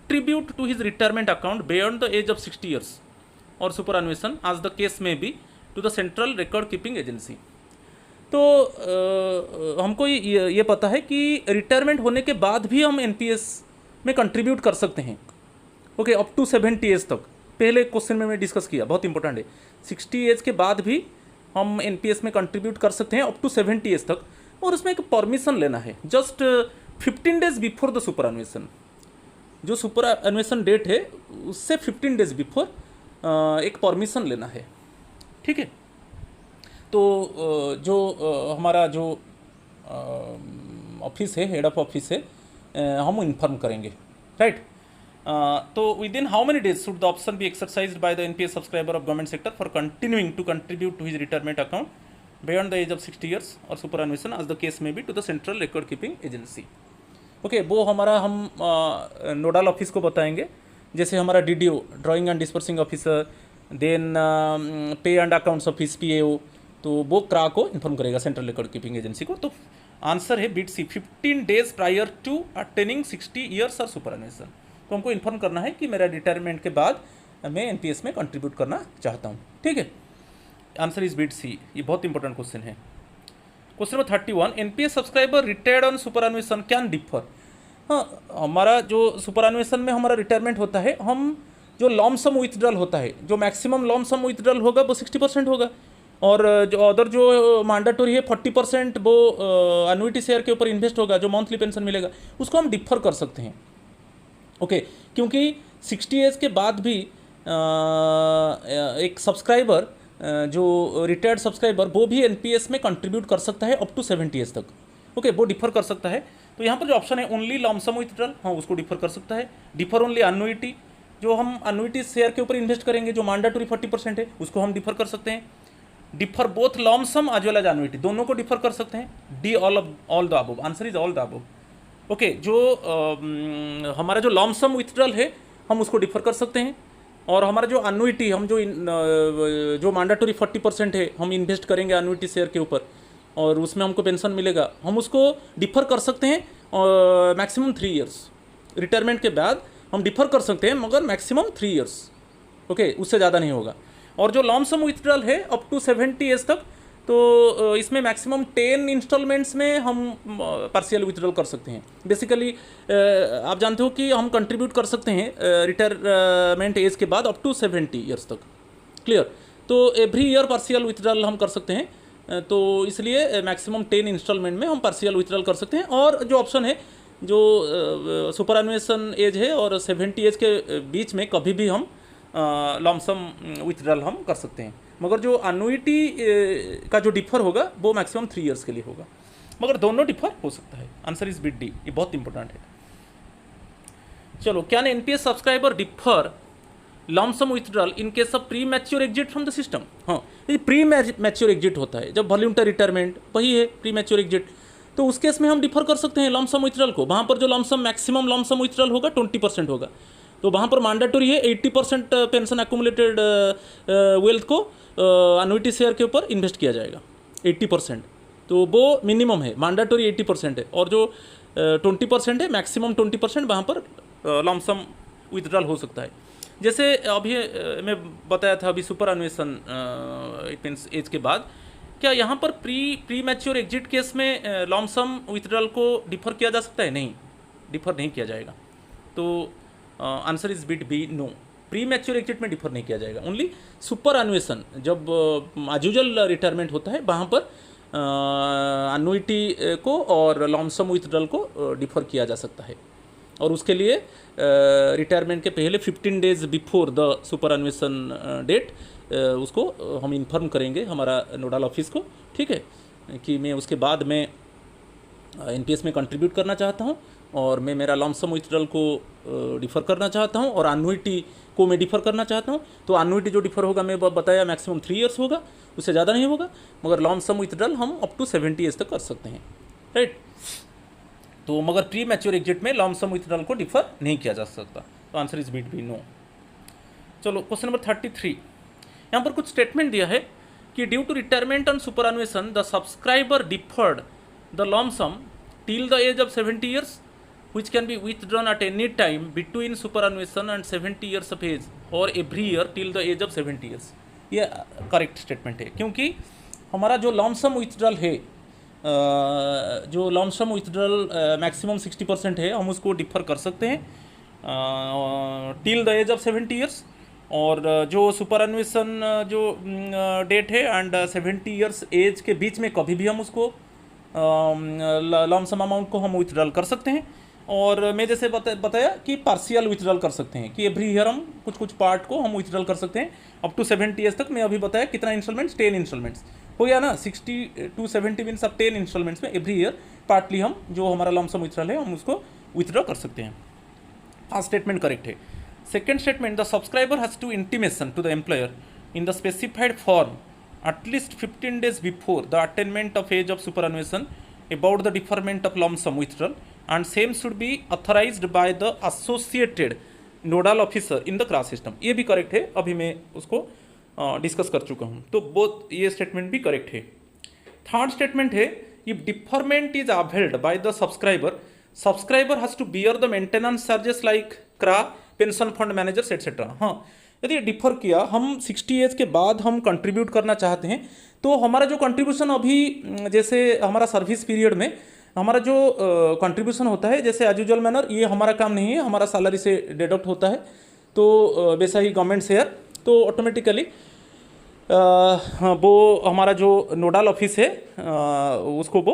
Speaker 1: contribute to his retirement account beyond the age of 60 years or superannuation as the case may be to the central record keeping agency। तो हमको ये पता है कि retirement होने के बाद भी हम NPS में कंट्रीब्यूट कर सकते हैं। ओके, अप टू 70 एज तक। पहले क्वेश्चन में मैं डिस्कस किया, बहुत इंपॉर्टेंट है। 60 एज के बाद भी हम NPS में कंट्रीब्यूट कर सकते हैं अप टू 70 एज तक, और उसमें एक परमिशन लेना है just 15 days before the superannuation. जो सुपर एनुएशन डेट है उससे 15 डेज बिफोर एक परमिशन लेना है, ठीक है। तो जो हमारा जो ऑफिस है, हेड ऑफ ऑफिस है, हम इन्फॉर्म करेंगे, राइट। तो within how many days should the option be exercised by the NPS subscriber of government sector for continuing to contribute to his retirement account beyond the age of 60 years और superannuation as the case में be to the central record keeping agency. Okay, वो हमारा हम nodal office को बताएंगे, जैसे हमारा DDO, drawing and disbursing officer, then pay and accounts office PAO, तो वो क्रा को इन्फॉर्म करेगा सेंट्रल रिकॉर्ड कीपिंग एजेंसी को। तो आंसर है bit C, 15 days prior to attaining 60 years और सुपर एनुएशन। तो हमको इन्फॉर्म करना है कि मेरा रिटायरमेंट के बाद मैं NPS में कंट्रीब्यूट करना चाहता हूँ, ठीक है। आंसर इज बिट सी। ये बहुत इंपॉर्टेंट क्वेश्चन है। Question number 31, NPS subscriber retired on superannuation can differ. हाँ, हमारा जो सुपरएनुएशन में हमारा रिटायरमेंट होता है, हम जो लॉमसम विथड्रॉल होता है, जो मैक्सिमम लॉमसम विथड्रॉल होगा वो 60% होगा, और जो अदर जो मैंडेटरी है 40% वो एनुइटी शेयर के ऊपर इन्वेस्ट होगा, जो मंथली पेंशन मिलेगा उसको हम डिफर कर सकते हैं। ओके, क्योंकि 60 एज के बाद भी एक सब्सक्राइबर, जो रिटायर्ड सब्सक्राइबर, वो भी NPS में कंट्रीब्यूट कर सकता है अप टू 70 एज तक। ओके, वो डिफर कर सकता है। तो यहाँ पर जो ऑप्शन है ओनली लॉमसम विथड्रॉल, हाँ उसको डिफर कर सकता है। डिफर ओनली एनुइटी, जो हम एनुइटी शेयर के ऊपर इन्वेस्ट करेंगे जो मैंडेटरी 40% है उसको हम डिफर कर सकते हैं। Defer both lump sum as well as annuity, दोनों को डिफर कर सकते हैं। D all the above, answer is all the above. Okay, जो हमारा जो लॉमसम विथड्रॉल है हम उसको डिफर कर सकते हैं, और हमारा जो एनुइटी, हम जो मैंडेटरी 40% है हम इन्वेस्ट करेंगे एनुइटी शेयर के ऊपर और उसमें हमको पेंशन मिलेगा, हम उसको डिफर कर सकते हैं और मैक्सिमम 3 इयर्स। रिटायरमेंट के बाद हम डिफर कर सकते हैं मगर मैक्सिमम 3 इयर्स। ओके, उससे ज़्यादा नहीं होगा। और जो लॉमसम विथड्रॉल है अप टू 70 एज तक, तो इसमें मैक्सिमम 10 इंस्टॉलमेंट्स में हम पार्शियल विथड्रॉल कर सकते हैं। बेसिकली आप जानते हो कि हम कंट्रीब्यूट कर सकते हैं रिटायरमेंट एज के बाद अप टू 70 ईयर्स तक, क्लियर। तो एवरी ईयर पार्शियल विथड्रॉल हम कर सकते हैं, तो इसलिए मैक्सिमम 10 इंस्टॉलमेंट में हम पार्शियल विथड्रॉल कर सकते हैं। और जो ऑप्शन है, जो सुपरएनुएशन एज है और 70 एज के बीच में कभी भी हम लॉमसम विथड्रॉल हम कर सकते हैं, मगर जो एनुइटी का जो डिफर होगा वो मैक्सिमम 3 इयर्स के लिए होगा, मगर दोनों डिफर हो सकता है। आंसर इज बिट डी, ये बहुत इंपॉर्टेंट है। चलो, can NPS subscriber defer lump sum withdrawal in case of premature exit from the system. हाँ, ये प्री मैच्योर एग्जिट होता है, जब वॉलंटरी रिटायरमेंट, वही है प्री मैच्योर एग्जिट। तो उस केस में हम डिफर कर सकते हैं लॉमसम विथड्रॉल को। वहाँ पर जो लॉमसम मैक्सिमम लॉमसम विथड्रॉल होगा 20% होगा, तो वहाँ पर मैंडेटरी है 80% पेंशन एक्यूमुलेटेड वेल्थ को एनुइटी शेयर के ऊपर इन्वेस्ट किया जाएगा 80%, तो वो मिनिमम है, मैंडेटरी 80% है, और जो 20% है, मैक्सिमम 20% वहाँ पर लॉमसम विथड्रॉल हो सकता है। जैसे अभी मैं बताया था अभी सुपरएनुएशन इट मीन्स एज के बाद, क्या यहाँ पर प्री मैच्योर एग्जिट केस में लॉमसम विथड्रॉल को डिफर किया जा सकता है? नहीं, डिफर नहीं किया जाएगा। तो answer is bit B, no, premature exit में डिफर नहीं किया जाएगा। ओनली सुपरएनुएशन, जब एज यूजुअल रिटायरमेंट होता है वहाँ पर एनुइटी को और लॉमसम विथड्रॉल को डिफर किया जा सकता है, और उसके लिए रिटायरमेंट के पहले 15 days before the superannuation date उसको हम इन्फॉर्म करेंगे हमारा नोडल ऑफिस को, ठीक है, कि मैं उसके बाद मैं एनपीएस में कंट्रीब्यूट करना चाहता हूँ और मैं मेरा लमसम विथड्रॉल को डिफ़र करना चाहता हूँ और एन्युइटी को मैं डिफ़र करना चाहता हूँ। तो एन्युइटी जो डिफ़र होगा मैं बताया मैक्सिमम 3 इयर्स होगा, उससे ज़्यादा नहीं होगा, मगर लमसम विथड्रॉल हम अप टू 70 ईयर्स तक कर सकते हैं, राइट। तो मगर प्री मैच्योर एग्जिट में लमसम विथड्रॉल को डिफ़र नहीं किया जा सकता। तो answer is beat B, no. चलो क्वेश्चन नंबर 33, यहाँ पर कुछ स्टेटमेंट दिया है कि due to retirement on superannuation the subscriber deferred the lump sum till the age of 70 years which can be withdrawn at any time between superannuation and 70 years of age or every year till the age of 70 years। ये correct statement है, क्योंकि हमारा जो lump sum withdrawal है, जो lump sum withdrawal maximum 60% है, हम उसको डिफर कर सकते हैं till the age of 70 years। और जो सुपरएनुएशन जो डेट है एंड 70 years एज के बीच में कभी भी हम उसको लमसम अमाउंट को हम विथड्रॉल कर सकते हैं। और मैं जैसे बताया कि पार्शियल विथड्रॉल कर सकते हैं कि एवरी ईयर हम कुछ कुछ पार्ट को हम विथड्रॉल कर सकते हैं अप टू 70 years तक। मैं अभी बताया कितना इंस्टॉलमेंट्स, 10 इंस्टॉलमेंट्स हो गया ना, 60 to 70 मीन्स अब 10 इंस्टॉलमेंट्स में एवरी ईयर पार्टली हम जो हमारा लमसम विथड्रॉल है हम उसको विथड्रॉ कर सकते हैं। फर्स्ट स्टेटमेंट करेक्ट है। Second statement, the subscriber has to intimation to the employer in the specified form at least 15 days before the attainment of age of superannuation about the deferment of lump sum withdrawal, and same should be authorized by the associated nodal officer in the CRA system। ये भी correct है, अभी मैं उसको discuss कर चुका हूँ। तो बोथ ये स्टेटमेंट भी करेक्ट है। थर्ड स्टेटमेंट है, if deferment is availed by the subscriber, subscriber has to bear the maintenance charges like CRA, pension fund managers etcetera. हाँ, यदि डिफर किया, हम 60 एज के बाद हम कंट्रीब्यूट करना चाहते हैं, तो हमारा जो कंट्रीब्यूशन अभी जैसे हमारा सर्विस पीरियड में हमारा जो कंट्रीब्यूशन होता है जैसे एज यूजुअल मैनर, ये हमारा काम नहीं है, हमारा सैलरी से डिडक्ट होता है। तो वैसा ही गवर्नमेंट शेयर, तो ऑटोमेटिकली वो हमारा जो नोडल ऑफिस है उसको वो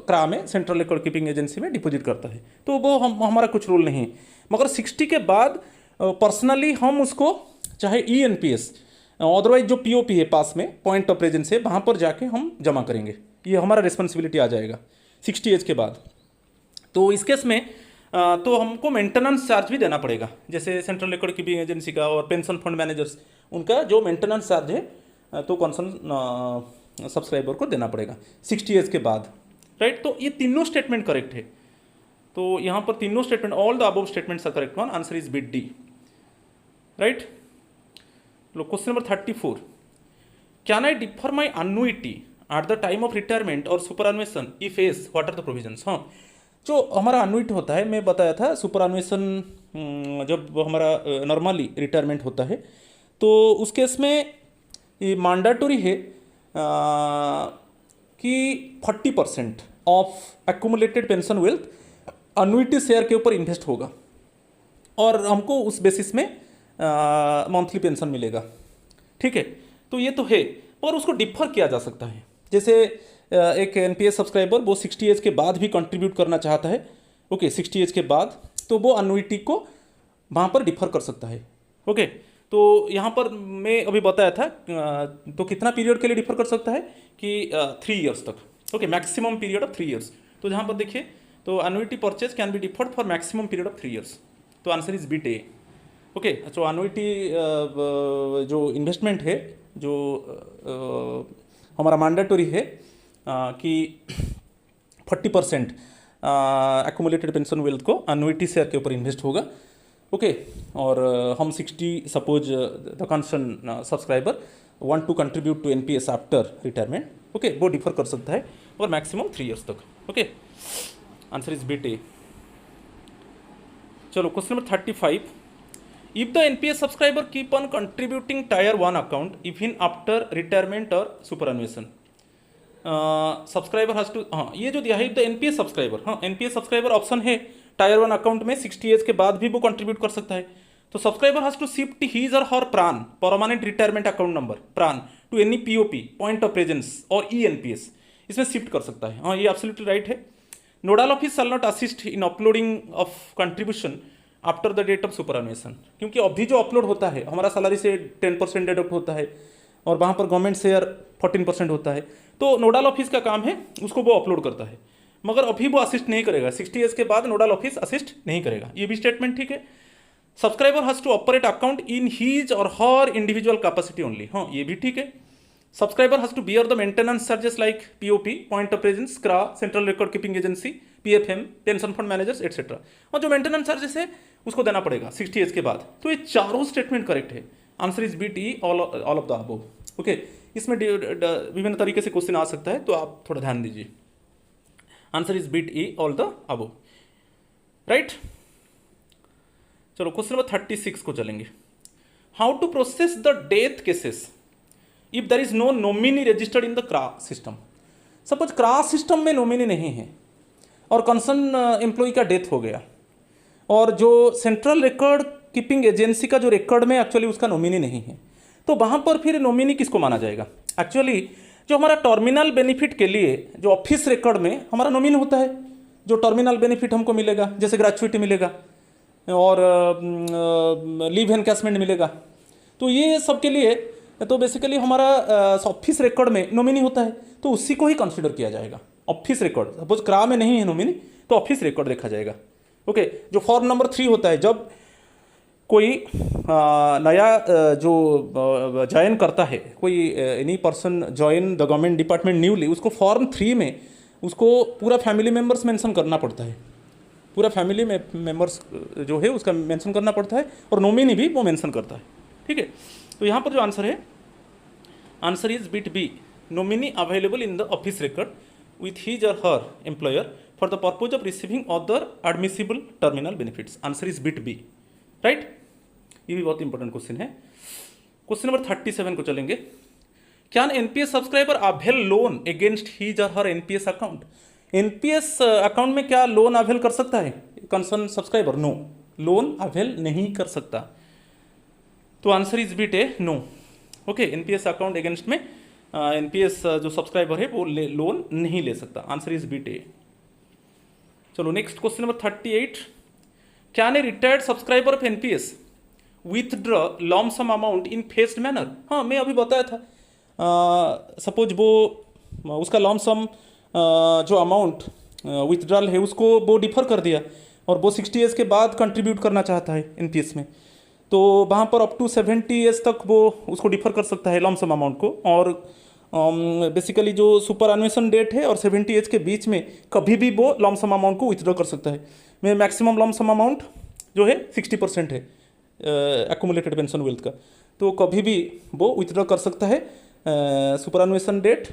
Speaker 1: CRA में, सेंट्रल रिकॉर्ड कीपिंग एजेंसी में डिपॉजिट करता है। तो वो हमारा कुछ रूल नहीं है। मगर 60 के बाद पर्सनली हम उसको चाहे ENPS अदरवाइज जो POP है पास में, पॉइंट ऑफ प्रेजेंस है, वहाँ पर जाके हम जमा करेंगे, ये हमारा रिस्पॉन्सिबिलिटी आ जाएगा 60 एज के बाद। तो इस केस में तो हमको मेंटेनेंस चार्ज भी देना पड़ेगा, जैसे सेंट्रल रिकॉर्ड कीपिंग एजेंसी का और पेंशन फंड मैनेजर्स, उनका जो मेंटेनेंस चार्ज है तो कंसर्न सब्सक्राइबर को देना पड़ेगा 60 एज के बाद, राइट। तो ये तीनों स्टेटमेंट करेक्ट है। तो यहाँ पर तीनों statement, all the above statements are correct one, answer is bit D, right. Question number 34, can I defer my annuity at the time of retirement और superannuation if yes, what are the provisions. हाँ, जो हमारा अन्नुइटी होता है, मैं बताया था superannuation जब हमारा नॉर्मली रिटायरमेंट होता है तो उस केस में ये मैंडेटरी है कि 40% of accumulated pension wealth annuity share के ऊपर इन्वेस्ट होगा और हमको उस बेसिस में मंथली पेंशन मिलेगा, ठीक है। तो ये तो है, और उसको डिफर किया जा सकता है। जैसे एक NPS सब्सक्राइबर वो 60 एज के बाद भी कंट्रीब्यूट करना चाहता है, ओके, 60 एज के बाद, तो वो अन्नुइटी को वहाँ पर डिफर कर सकता है, ओके। तो यहाँ पर मैं अभी बताया था तो कितना पीरियड के लिए डिफर कर सकता है कि 3 इयर्स तक, okay, maximum period of 3 years. तो जहाँ पर देखिए, तो annuity purchase can be deferred for maximum period of 3 years. तो answer is beat A, okay. तो अन्नुइटी जो इन्वेस्टमेंट है, जो हमारा मैंडेटरी है कि 40% एक्यूमुलेटेड पेंशन वेल्थ को अन्नुइटी शेयर के ऊपर इन्वेस्ट होगा, ओके। और हम 60 suppose the concern subscriber want to contribute to NPS after retirement, okay, वो डिफर कर सकता है और मैक्सिमम 3 इयर्स तक, okay. Answer is beat A. चलो question number 35, if the NPS subscriber keep on contributing tier 1 account even after retirement or superannuation, subscriber has to, हाँ ये जो दिया है if the NPS subscriber, हाँ NPS subscriber ऑप्शन है tier 1 account में 60 as के बाद भी वो कंट्रीब्यूट कर सकता है। तो subscriber has to shift his or her PRAN permanent retirement account number PRAN to any POP, point of presence or ENPS, इसमें शिफ्ट कर सकता है। हाँ, ये एब्सोल्युटली राइट है। Nodal office shall not assist in uploading of contribution after the date of superannuation, क्योंकि अभी जो अपलोड होता है हमारा सैलरी से 10% डिडक्ट होता है, और वहाँ पर गवर्नमेंट शेयर 14% होता है। तो नोडल ऑफिस का काम है, उसको वो अपलोड करता है, मगर अभी वो असिस्ट नहीं करेगा। 60 ईयर्स के बाद नोडल ऑफिस असिस्ट नहीं करेगा। ये भी स्टेटमेंट ठीक है। Subscriber has to operate account in his or her individual capacity only, हाँ ये भी ठीक है। Subscriber has to bear the maintenance charges like POP, point of presence, CRA, central record keeping agency, PFM, pension fund managers etcetera, और जो maintenance charges है उसको देना पड़ेगा 60 ईयर्स के बाद। तो ये चारों स्टेटमेंट करेक्ट है। Answer is beat E, all of the above. Okay, इसमें विभिन्न तरीके से क्वेश्चन आ सकता है, तो आप थोड़ा ध्यान दीजिए। Answer is beat E, all the above, right. चलो क्वेश्चन नंबर 36 को चलेंगे। How to process the death cases if there is no nominee registered in the CRA system. Suppose CRA system में नॉमिनी नहीं है और कंसर्न एम्प्लॉय का death हो गया, और जो सेंट्रल रिकॉर्ड कीपिंग एजेंसी का जो रिकॉर्ड में एक्चुअली उसका नॉमिनी नहीं है, तो वहाँ पर फिर नॉमिनी किसको माना जाएगा। एक्चुअली जो हमारा टर्मिनल बेनिफिट के लिए जो ऑफिस रिकॉर्ड में हमारा नॉमिनी होता है, जो टर्मिनल बेनिफिट हमको मिलेगा, जैसे ग्रेचुइटी मिलेगा और लीव एनकैशमेंट मिलेगा, तो ये सब के लिए तो बेसिकली हमारा ऑफिस रिकॉर्ड में नॉमिनी होता है, तो उसी को ही कंसीडर किया जाएगा। ऑफिस रिकॉर्ड, सपोज क्रा में नहीं है नॉमिनी तो ऑफिस रिकॉर्ड देखा जाएगा। ओके, जो फॉर्म नंबर 3 होता है, जब कोई नया जो ज्वाइन करता है, कोई any person join the government department newly, उसको फॉर्म 3 में उसको पूरा फैमिली मेम्बर्स मेंशन करना पड़ता है, पूरा फैमिली में मेम्बर्स जो है उसका मेंशन करना पड़ता है, और नॉमिनी भी वो मेंशन करता है। ठीक है, तो यहाँ पर जो आंसर है, answer is bit B, nominee available in the office record with his और her employer for the purpose of receiving other admissible terminal benefits. Answer is bit B, right. ये भी बहुत इंपॉर्टेंट क्वेश्चन है। Question number 37 को चलेंगे। Can NPS subscriber avail loan against his और her NPS account. NPS account में क्या loan avail कर सकता है concern subscriber? No, loan avail नहीं कर सकता। तो answer is bit A, no. Okay, NPS account against में एनपीएस जो सब्सक्राइबर है वो लोन नहीं ले सकता। Answer is bit A. चलो next question number 38। Can a retired subscriber of NPS withdraw lump sum amount in phased manner. हाँ, मैं अभी बताया था, सपोज वो उसका लॉम सम जो अमाउंट विथड्रॉल है उसको वो डिफर कर दिया, और वो 60 ईयर्स के बाद कंट्रीब्यूट करना चाहता है एनपीएस में, तो वहाँ पर अप टू 70 ईयर्स तक वो उसको डिफर कर सकता है लॉम सम अमाउंट को। और बेसिकली जो सुपर अन्वेषण डेट है और 70 एज के बीच में कभी भी वो लॉम सम अमाउंट को विथड्रॉ कर सकता है। में मैक्सिमम लॉम सम अमाउंट जो है 60% है एक्यूमुलेटेड पेंशन वेल्थ का, तो कभी भी वो विथड्रॉ कर सकता है सुपर अन्वेषण डेट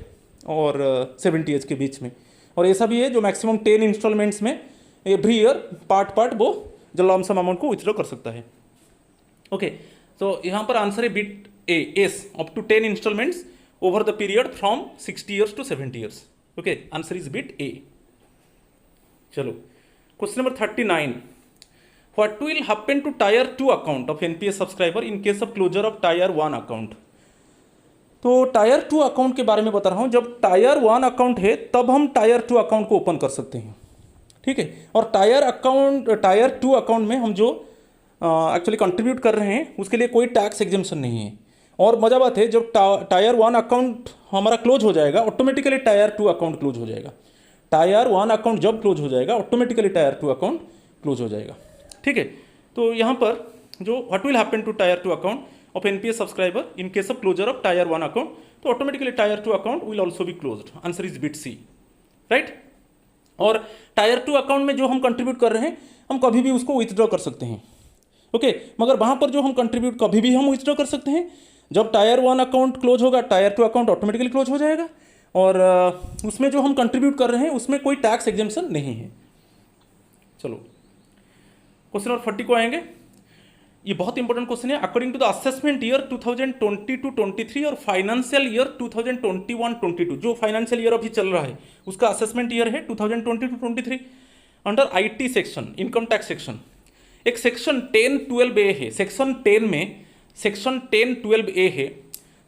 Speaker 1: और 70 एज के बीच में। और ऐसा भी है जो मैक्सिमम 10 इंस्टॉलमेंट्स में एवरी ईयर पार्ट वो जो लॉम सम अमाउंट को विथड्रॉ कर सकता है। ओके, तो यहाँ पर आंसर है bit A, yes, up to 10 installments over the period from 60 years to 70 years. Okay, answer is bit A. चलो question number 39। What will happen to tier 2 account of NPS subscriber in case of closure of tier 1 account? तो tyre 2 account के बारे में बता रहा हूँ। जब tyre 1 account है तब हम टायर 2 अकाउंट को ओपन कर सकते हैं, ठीक है। और टायर 2 अकाउंट में हम जो एक्चुअली कंट्रीब्यूट कर रहे हैं उसके लिए कोई टैक्स एग्जेम्पशन नहीं है। और मजा बात है, जब टायर 1 अकाउंट हमारा क्लोज हो जाएगा ऑटोमेटिकली टायर 2 अकाउंट क्लोज हो जाएगा। टायर 1 अकाउंट जब क्लोज हो जाएगा ऑटोमेटिकली टायर 2 अकाउंट क्लोज हो जाएगा, ठीक है। तो यहाँ पर जो what will happen to tier 2 account of NPS subscriber in case of closure of tier 1 account, तो automatically tier 2 account will also be closed. Answer is bit C, right. और टायर 2 अकाउंट में जो हम कंट्रीब्यूट कर रहे हैं हम कभी भी उसको विथड्रॉ कर सकते हैं, ओके। मगर वहाँ पर जो हम कंट्रीब्यूट कभी भी हम विथड्रॉ कर सकते हैं, जब टायर 1 अकाउंट क्लोज होगा टायर 2 अकाउंट ऑटोमेटिकली क्लोज हो जाएगा। और उसमें जो हम कंट्रीब्यूट कर रहे हैं उसमें कोई टैक्स एग्जेम्पशन नहीं है। चलो क्वेश्चन नंबर 40 को आएंगे। ये बहुत इंपॉर्टेंट क्वेश्चन है। According to the assessment year 2022-23 और फाइनेंशियल ईयर 2021-22, जो फाइनेंशियल ईयर अभी चल रहा है उसका असेसमेंट ईयर है 2022-23। Under IT section, income tax section, एक सेक्शन 10-12A है। सेक्शन 10 में सेक्शन 10-12A है,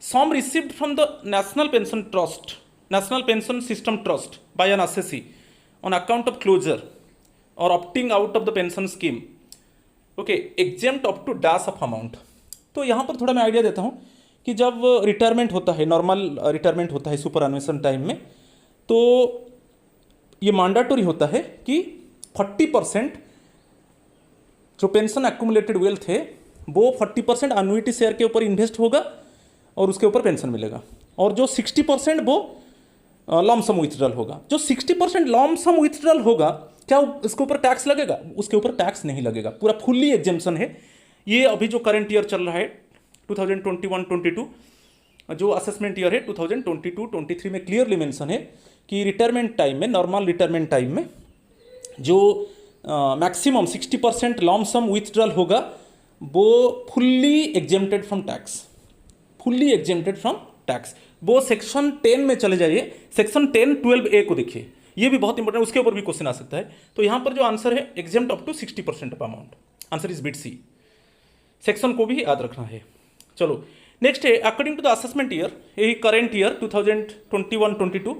Speaker 1: sum received from the national pension trust, national pension system trust by an assessee on account of closure और opting out of the pension scheme, okay, exempt up to dash of amount. तो यहाँ पर थोड़ा मैं idea देता हूँ कि जब रिटायरमेंट होता है, नॉर्मल रिटायरमेंट होता है सुपर अन्वेषण टाइम में, तो ये मैंडेटरी होता है कि 40% जो पेंशन एक्यूमुलेटेड वेल्थ है वो 40% एन्युइटी शेयर के ऊपर इन्वेस्ट होगा और उसके ऊपर पेंशन मिलेगा, और जो 60% वो लॉमसम विथड्रॉल होगा। जो 60% लॉमसम विथड्रॉल होगा, क्या इसके ऊपर टैक्स लगेगा? उसके ऊपर टैक्स नहीं लगेगा, पूरा फुल्ली एग्जेम्पशन है। ये अभी जो करंट ईयर चल रहा है 2021-22 जो असेसमेंट ईयर है 2022-23 में क्लियरली मेंशन है कि रिटायरमेंट टाइम में, नॉर्मल रिटायरमेंट टाइम में जो मैक्सिमम 60% लॉमसम विथड्रॉल होगा वो fully exempted from tax, fully exempted from tax. वो सेक्शन 10 में चले जाइए, सेक्शन 10(12)(a) को देखिए, ये भी बहुत इंपॉर्टेंट है, उसके ऊपर भी क्वेश्चन आ सकता है। तो यहाँ पर जो आंसर है exempt up to 60% of amount, answer is bit C. Section को भी याद रखना है। चलो नेक्स्ट है according to the assessment year, यही करेंट ईयर 2021-22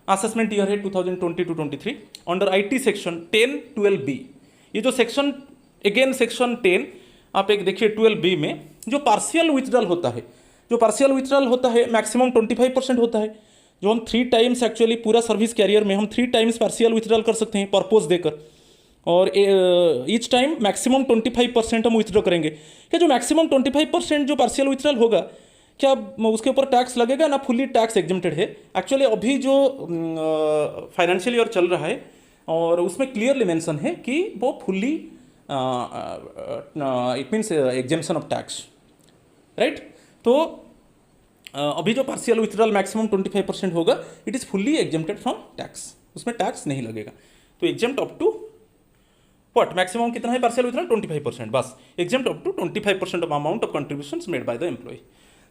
Speaker 1: असेसमेंट ईयर है 2022-23 अंडर आईटी सेक्शन 10(12)(b। ये जो सेक्शन, अगेन सेक्शन 10 आप एक देखिए 12(b) में जो पार्शियल विथड्रॉल होता है, जो पार्शियल विथड्रॉल होता है मैक्सिमम 25% होता है, जो हम 3 टाइम्स एक्चुअली पूरा सर्विस कैरियर में हम 3 टाइम्स पार्शियल विथड्रॉल कर सकते हैं पर्पस देकर, और ईच टाइम मैक्सिमम 25% हम विथड्रॉ करेंगे। क्या जो मैक्सिमम 25% जो पार्शियल विथड्रॉल होगा, क्या उसके ऊपर टैक्स लगेगा ना? फुल्ली टैक्स एग्जेम्प्टेड है। एक्चुअली अभी जो फाइनेंशियल ईयर चल रहा है और उसमें क्लियरली मेंशन है कि वो fully it means exemption of tax, right. तो अभी जो पार्शियल विथड्रॉल मैक्सिमम 25% होगा, it is fully exempted from tax, उसमें टैक्स नहीं लगेगा। तो exempt up to what, maximum कितना है पार्शियल विथड्रॉल? 25%, बस exempt up to 25% of amount of contributions made by the employ.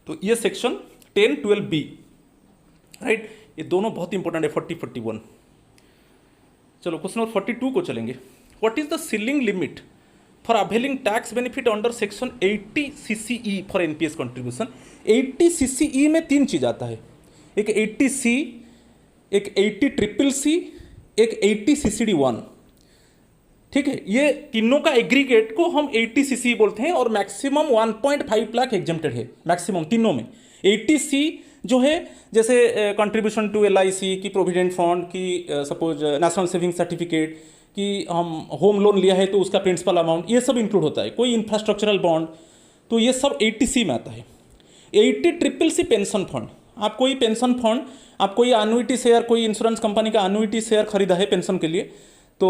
Speaker 1: तो ये सेक्शन 10(12)(b), राइट। ये दोनों बहुत इंपॉर्टेंट है 40-41। चलो क्वेश्चन नंबर 42 को चलेंगे। What is the ceiling limit for availing tax benefit under section 80 CCE for NPS contribution? 80 CCE में 3 चीज आता है, एक 80C, एक 80CCC, एक 80 CCD1, ठीक है। ये तीनों का एग्रीगेट को हम 80 CCE बोलते हैं और मैक्सिमम 1.5 लाख एग्जेम्प्टेड है, मैक्सिमम तीनों में। 80C जो है जैसे कंट्रीब्यूशन टू LIC की, प्रोविडेंट फंड की, सपोज नेशनल सेविंग सर्टिफिकेट कि हम होम लोन लिया है तो उसका प्रिंसिपल अमाउंट, ये सब इंक्लूड होता है, कोई इंफ्रास्ट्रक्चरल बॉन्ड, तो ये सब 80C में आता है। 80CCC पेंशन फंड, आप कोई पेंशन फंड, आप कोई एन्युइटी शेयर, कोई इंश्योरेंस कंपनी का एन्युइटी शेयर खरीदा है पेंशन के लिए, तो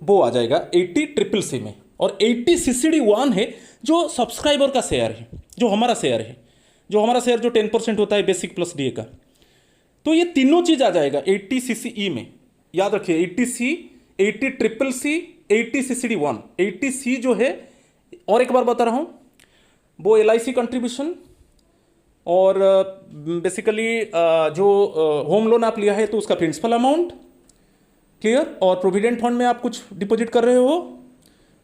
Speaker 1: वो आ जाएगा 80CCC में। और 80 CCD1 है जो सब्सक्राइबर का शेयर है, जो हमारा शेयर है, जो हमारा शेयर जो 10% होता है बेसिक प्लस DA का। तो ये तीनों चीज आ जाएगा 80 CCE में, याद रखिए 80C, 80CCC, 80 CCD1। 80C जो है, और एक बार बता रहा हूँ, वो LIC कंट्रीब्यूशन और बेसिकली जो होम लोन आप लिया है तो उसका प्रिंसिपल अमाउंट, क्लियर। और प्रोविडेंट फंड में आप कुछ डिपॉजिट कर रहे हो,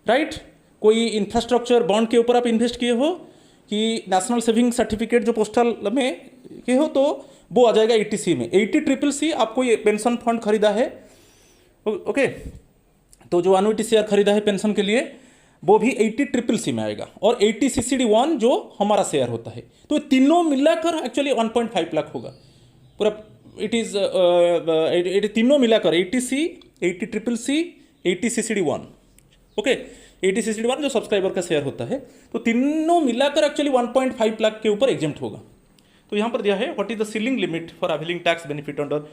Speaker 1: राइट। कोई इंफ्रास्ट्रक्चर बॉन्ड के ऊपर आप इन्वेस्ट किए हो, कि नेशनल सेविंग सर्टिफिकेट जो पोस्टल में किए हो, तो वो आ जाएगा 80C में। 80CCC आप कोई पेंशन फंड खरीदा है, ओके, तो जो एन्युइटी शेयर खरीदा है पेंशन के लिए, वो भी 80CCC में आएगा। और 80 CCD1 जो हमारा शेयर होता है, तो तीनों मिलाकर एक्चुअली 1.5 लाख होगा पूरा। इट इज तीनों मिलाकर 80C, 80CCC, 80 CCD1, okay. 80 CCD1 जो सब्सक्राइबर का शेयर होता है, तो तीनों मिलाकर एक्चुअली 1.5 लाख के ऊपर एग्जेम्प्ट होगा। तो यहाँ पर दिया है what is the ceiling limit for availing tax benefit under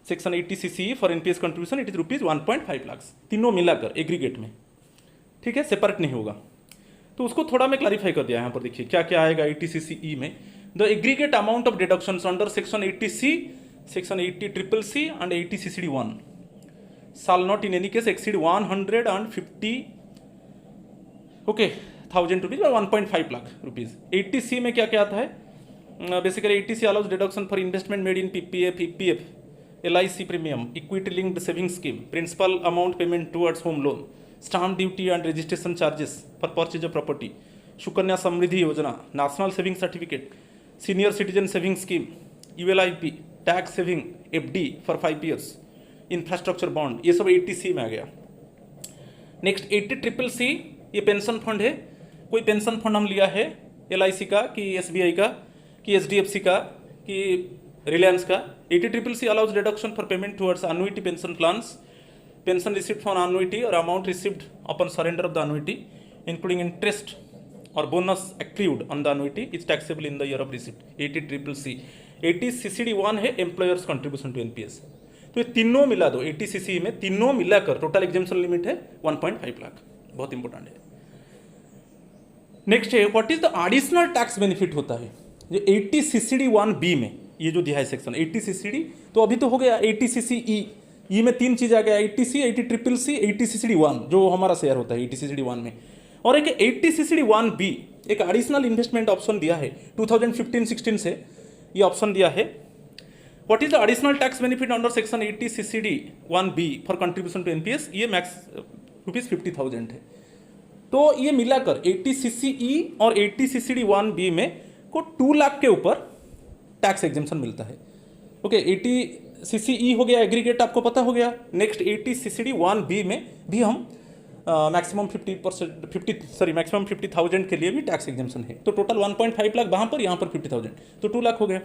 Speaker 1: section 80 CCE for NPS contribution, it is ₹1.5 lakh, तीनों मिलाकर एग्रीगेट में, ठीक है, सेपरेट नहीं होगा। तो उसको थोड़ा मैं क्लैरिफाई कर दिया। यहाँ पर देखिए क्या क्या आएगा 80 CCE में। The aggregate amount of deductions under section 80C, section 80CCC and 80 CCD1 shall not in any case exceed 150 thousand rupees और 1.5 लाख रुपीज। 80C में क्या क्या आता है? Basically 80C allows deduction for investment made in PPF, EPF, LIC premium, equity linked saving scheme, principal amount payment towards home loan, stamp duty and registration charges for purchase of property, Sukanya Samriddhi Yojana, national saving certificate, senior citizen saving scheme, ULIP, tax saving FD for 5 years, infrastructure bond, ये सब 80C में आ गया। Next 80CCC, ये pension fund है। कोई pension fund हम लिया है LIC का कि SBI का कि एचडीएफसी का कि रिलायंस का 80CCC allows deduction for payment towards annuity pension plans, pension receipt for annuity और amount received upon surrender of the annuity including interest और bonus accrued on the annuity is taxable in the year of receipt. 80CCC 80CCD1 है employers contribution to NPS. तो ये तीनों मिला दो 80CC में, तीनों मिलाकर टोटल एग्जाम्पशन लिमिट है 1.5 लाख। बहुत इंपॉर्टेंट है। नेक्स्ट है what is the additional tax benefit होता है जो 80CCD1B में, ये जो दिया है सेक्शन 80CCD, तो अभी तो हो गया 80CCE, ई में तीन चीज आ गया 80C, 80CCC, 80CCD1 जो हमारा शेयर होता है 80CCD1 में, और एक 80CCD1B एक एडिशनल इन्वेस्टमेंट ऑप्शन दिया है 2015-16 से ये ऑप्शन दिया है। What is the additional tax benefit under section 80CCD1B for contribution to NPS, ये मैक्स ₹50,000 है। तो ये मिलाकर 80CCE और 80CCD1B में को 2 लाख के ऊपर टैक्स एग्जेम्पशन मिलता है। ओके 80CCE हो गया एग्रीगेट, आपको पता हो गया। नेक्स्ट 80CCD1B में भी हम मैक्सिमम 50,000 के लिए भी टैक्स एग्जेम्पशन है। तो टोटल 1.5 लाख वहाँ पर, यहाँ पर 50,000, तो 2 लाख हो गया।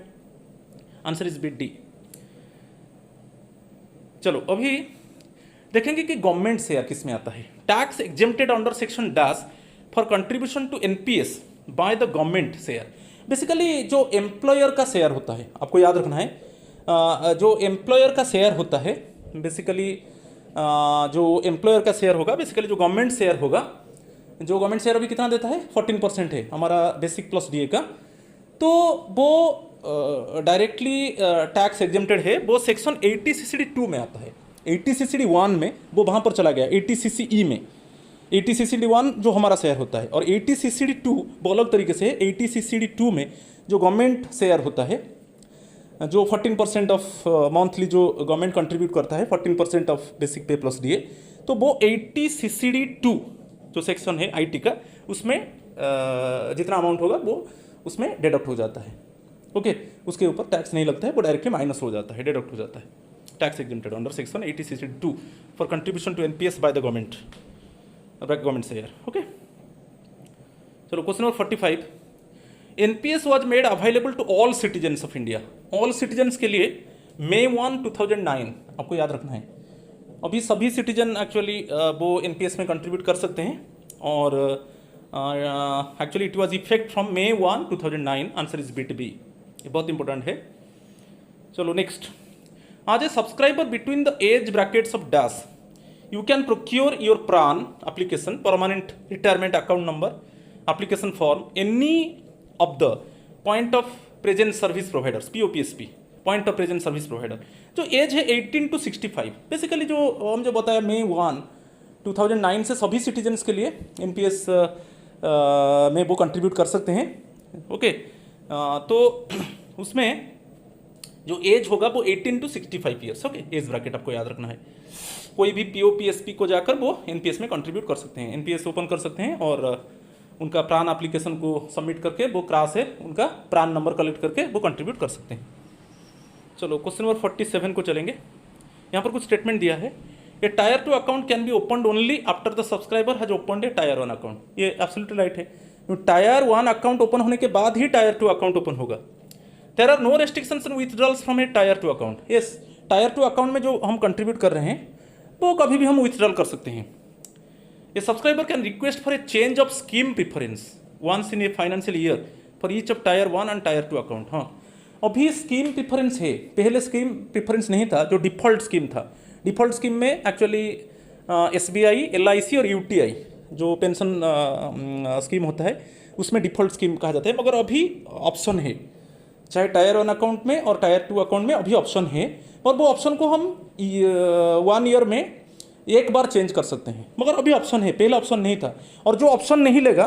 Speaker 1: Answer is bit D. चलो अभी देखेंगे कि गवर्नमेंट शेयर किस में आता है। Tax exempted under section dash for contribution to NPS by the government share. Basically जो एम्प्लॉयर का शेयर होता है, आपको याद रखना है, जो एम्प्लॉयर का शेयर होता है बेसिकली, जो एम्प्लॉयर का शेयर होगा बेसिकली, जो गवर्नमेंट शेयर होगा, जो गवर्नमेंट शेयर अभी कितना देता है 14% है हमारा बेसिक प्लस डीए का, तो वो डायरेक्टली टैक्स एग्जेम्प्टेड है। वो सेक्शन 80CCD2 में आता है। 80CCD1 में वो वहाँ पर चला गया 80CCE में। 80CCD1 जो हमारा शेयर होता है और 80CCD2 वो अलग तरीके से 80CCD2 में जो गवर्नमेंट शेयर होता है, जो 14% ऑफ मंथली जो गवर्नमेंट कंट्रीब्यूट करता है 14% of basic pay plus DA, तो वो 80CCD2 जो सेक्शन है आईटी का, उसमें जितना अमाउंट होगा वो उसमें डिडक्ट हो जाता है। ओके उसके ऊपर टैक्स नहीं लगता है, वो डायरेक्टली माइनस हो जाता है, डिडक्ट हो जाता है। Tax exempted under section 80CCD2 for contribution to NPS by the government share. Okay चलो question number 45। NPS was made available to all citizens of India. All citizens के लिए May 1, 2009 आपको याद रखना है। अभी सभी सिटीजन एक्चुअली वो एनपीएस में कंट्रीब्यूट कर सकते हैं, और actually it was effect from May 1, 2009। Answer is bit B, ये बहुत इंपॉर्टेंट है। चलो next, as a subscriber between the age brackets of dash you can procure your PRAN application, permanent retirement account number, application form, any of the point of present service providers, POPSP, point of present service provider. जो age है 18 to 65, basically जो हम जो बताया May 1, 2009 से सभी citizens के लिए एनपीएस में वो कंट्रीब्यूट कर सकते हैं। ओके तो उसमें जो एज होगा वो 18 to 65 years. Okay age bracket आपको याद रखना है। कोई भी POPSP को जाकर वो एनपीएस में कंट्रीब्यूट कर सकते हैं, एनपीएस ओपन कर सकते हैं और उनका प्रान एप्लीकेशन को सबमिट करके वो क्रास है उनका प्रान नंबर कलेक्ट करके वो कंट्रीब्यूट कर सकते हैं। चलो क्वेश्चन नंबर 47 को चलेंगे। यहाँ पर कुछ स्टेटमेंट दिया है। A tier 2 account can be opened only after the subscriber has opened a tier 1 account. ये एब्सोल्युटली राइट है। टायर 1 अकाउंट ओपन होने के बाद ही टायर 2 अकाउंट ओपन होगा। There are no restrictions in withdrawals from a tier 2 account. Yes, tier 2 account में जो हम कंट्रीब्यूट कर रहे हैं वो कभी भी हम विथड्रॉल कर सकते हैं। A subscriber can request for a change of scheme preference once in a financial year for each of tier 1 and tier 2 account. हाँ, अभी स्कीम प्रिफरेंस है, पहले स्कीम प्रिफरेंस नहीं था, जो डिफ़ॉल्ट स्कीम था। डिफ़ॉल्ट स्कीम में एक्चुअली SBI, LIC और UTI जो पेंशन स्कीम होता है उसमें डिफ़ॉल्ट स्कीम कहा जाता है, मगर अभी ऑप्शन है, चाहे टायर 1 अकाउंट में और टायर 2 अकाउंट में अभी ऑप्शन है, और वो ऑप्शन को हम 1 ईयर में एक बार चेंज कर सकते हैं, मगर अभी ऑप्शन है, पहले ऑप्शन नहीं था। और जो ऑप्शन नहीं लेगा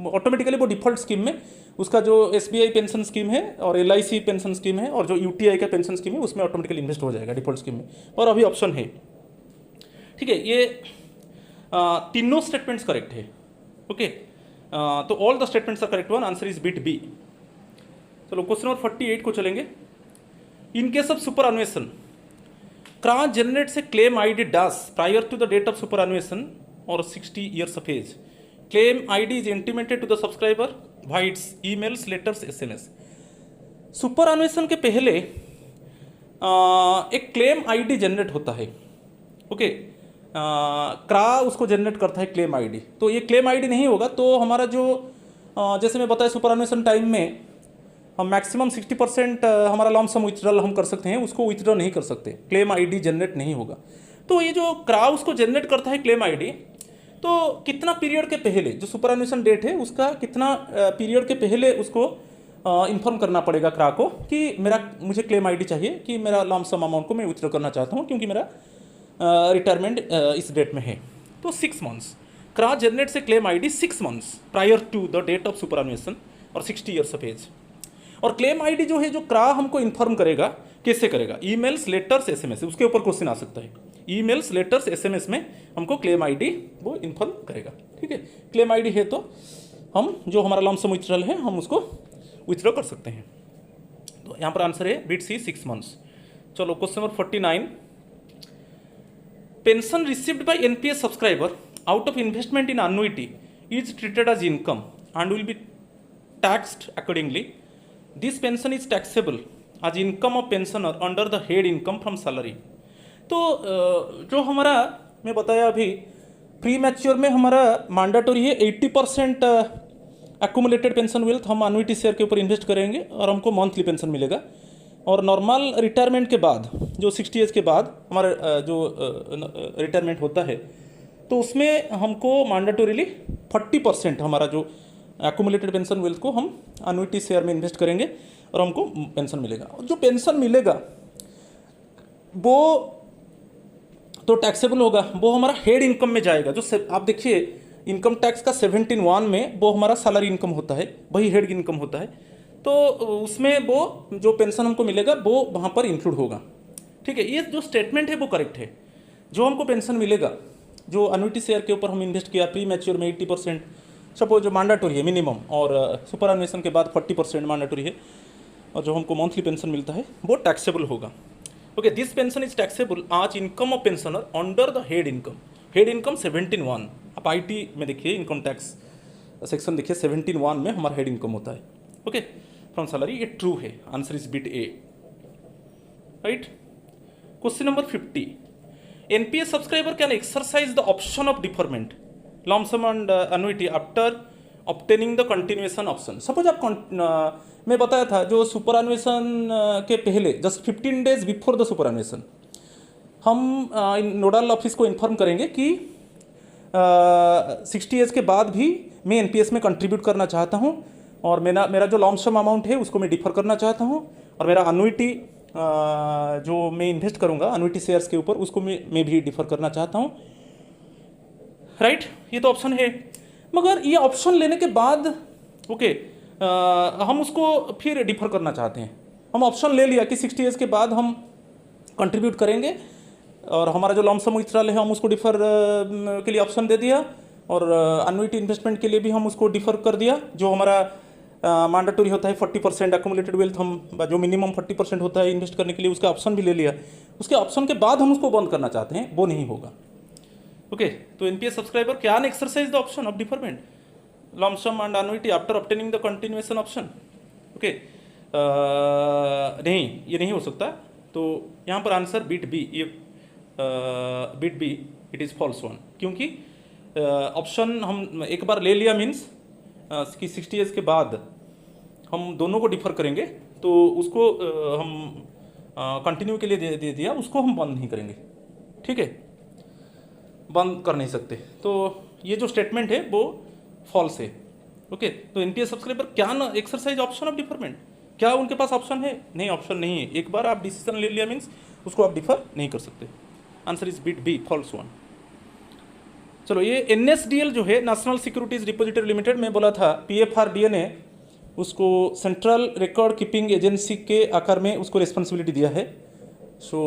Speaker 1: ऑटोमेटिकली वो डिफ़ॉल्ट स्कीम में उसका जो SBI पेंशन स्कीम है और LIC पेंशन स्कीम है और जो UTI का पेंशन स्कीम है उसमें ऑटोमेटिकली इन्वेस्ट हो जाएगा डिफ़ॉल्ट स्कीम में, और अभी ऑप्शन है। ठीक है, ये तीनों स्टेटमेंट्स करेक्ट है। ओके तो all the statements are correct one. Answer is bit B. चलो क्वेश्चन नंबर 48 को चलेंगे। In case of superannuation CRA generates a claim ID DAS prior to the date of superannuation or 60 years of age. Claim ID is intimated to the subscriber via its emails, letters, SMS. Super अन्वेषण के पहले एक claim ID generate होता है। Okay, क्रा उसको generate करता है claim ID. तो ये क्लेम आईडी नहीं होगा तो हमारा जो जैसे मैं बताया सुपर अन्वेषण टाइम में हम मैक्सिमम 60% हमारा लॉन्ग सम विथड्रॉल हम कर सकते हैं, उसको विथड्रॉ नहीं कर सकते, क्लेम आईडी जनरेट नहीं होगा। तो ये जो क्रा उसको जनरेट करता है क्लेम आईडी, तो कितना पीरियड के पहले जो सुपर अन्वेषण डेट है उसका कितना पीरियड के पहले उसको इन्फॉर्म करना पड़ेगा क्रा को कि मुझे क्लेम आईडी चाहिए, कि मेरा लॉन्ग सम अमाउंट को मैं विथड्रॉ करना चाहता हूँ क्योंकि मेरा रिटायरमेंट इस डेट में है। तो 6 मंथ्स क्रा जनरेट से claim ID 6 months prior to the date of superannuation और 60 ईयर्स ऑफ एज। और क्लेम आईडी जो है जो क्रा हमको इन्फॉर्म करेगा, कैसे करेगा? ईमेल्स, लेटर्स, एसएमएस, उसके ऊपर क्वेश्चन आ सकता है। ईमेल्स, लेटर्स, एसएमएस में हमको क्लेम आईडी वो इन्फॉर्म करेगा। ठीक है, क्लेम आईडी है तो हम जो हमारा लॉन्ग सम विथड्रॉल है हम उसको विथड्रॉ कर सकते हैं। तो यहाँ पर आंसर है बिट सी 6 मंथ्स। चलो question number 49, pension received by NPS subscriber out of investment in annuity is treated as income and will be taxed accordingly. This pension is taxable as income of pensioner under the head income from salary. तो जो हमारा मैं बताया अभी pre mature में हमारा mandatory है 80% accumulated pension wealth हम एन्युटी शेयर के ऊपर इन्वेस्ट करेंगे और हमको मंथली पेंशन मिलेगा। और नॉर्मल रिटायरमेंट के बाद जो 60 एज के बाद हमारा जो रिटायरमेंट होता है तो उसमें हमको मैंडेटरीली 40% हमारा जो एक्यूमुलेटेड पेंशन वेल्थ को हम एन्युटी शेयर में इन्वेस्ट करेंगे और हमको पेंशन मिलेगा। और जो पेंशन मिलेगा वो तो टैक्सेबल होगा, वो हमारा हेड इनकम में जाएगा। जो आप देखिए इनकम टैक्स का 17(1) में वो हमारा सैलरी इनकम होता है, वही हेड इनकम होता है। तो उसमें वो जो पेंशन हमको मिलेगा वो वहाँ पर इंक्लूड होगा। ठीक है, ये जो स्टेटमेंट है वो करेक्ट है। जो हमको पेंशन मिलेगा जो एन्युटी शेयर के ऊपर हम इन्वेस्ट किया प्री मैच्योर में 80%, सपोज जो मैंडेटरी है मिनिमम, और सुपर अन्वेषण के बाद 40% मैंडेटरी है, और जो हमको मंथली पेंशन मिलता है वो टैक्सेबल होगा। Okay, this pension is taxable as income of pensioner under the head income. Head income 17(1), आप आईटी में देखिए इनकम टैक्स सेक्शन देखिए 17(1) में हमारा हेड इनकम होता है। ओके, फ्रॉम सैलरी, ये ट्रू है, answer is bit A. Right, question number 50, NPS subscriber can exercise the option of deferment lump sum and annuity after obtaining the continuation option. Suppose आप मैं बताया था जो super अन्वेषण के पहले just 15 days before the super अन्वेषण हम नोडल ऑफिस को इन्फॉर्म करेंगे कि 60 एज के बाद भी मैं एनपीएस में कंट्रीब्यूट करना चाहता हूं और मेरा जो लॉन्ग सम अमाउंट है उसको मैं डिफर करना चाहता हूं और मेरा अन्युटी जो मैं इन्वेस्ट करूंगा अन्युटी शेयर्स के ऊपर उसको मैं भी डिफर करना चाहता हूं। राइट, ये तो ऑप्शन है। मगर ये ऑप्शन लेने के बाद ओके हम उसको फिर डिफर करना चाहते हैं। हम ऑप्शन ले लिया कि 60 एज के बाद हम कंट्रीब्यूट करेंगे और हमारा जो लॉन्ग सम विथड्रॉल है हम उसको डिफर के लिए ऑप्शन दे दिया और अन्युटी इन्वेस्टमेंट के लिए भी हम उसको डिफर कर दिया। जो हमारा मैंडेटरी होता है 40% एक्यूमुलेटेड वेल्थ हम जो मिनिमम 40% होता है इन्वेस्ट करने के लिए उसका ऑप्शन भी ले लिया। उसके ऑप्शन के बाद हम उसको बंद करना चाहते हैं, वो नहीं होगा। ओके, तो NPS subscriber can exercise the option of deferment lump sum and annuity after obtaining the continuation option. Okay, नहीं, ये नहीं हो सकता। तो यहाँ पर आंसर बिट बी, ये bit B it is false one, क्योंकि ऑप्शन हम एक बार ले लिया मीन्स कि 60 एज के बाद हम दोनों को डिफर करेंगे तो उसको हम कंटिन्यू के लिए दे दिया, उसको हम बंद नहीं करेंगे। ठीक है, बंद कर नहीं सकते। तो ये जो स्टेटमेंट है वो फॉल्स है। ओके, तो एनपीएस सब्सक्राइबर क्या ना एक्सरसाइज ऑप्शन ऑफ डिफरमेंट, क्या उनके पास ऑप्शन है? नहीं, ऑप्शन नहीं है। एक बार आप डिसीजन ले लिया मीन्स उसको आप डिफर नहीं कर सकते। Answer is bit B, false one. चलो, ये एनएसडीएल जो है नेशनल सिक्योरिटीज डिपॉजिटरी लिमिटेड में बोला था पीएफआरडीए ने उसको सेंट्रल रिकॉर्ड कीपिंग एजेंसी के आकार में उसको रिस्पॉन्सिबिलिटी दिया है। सो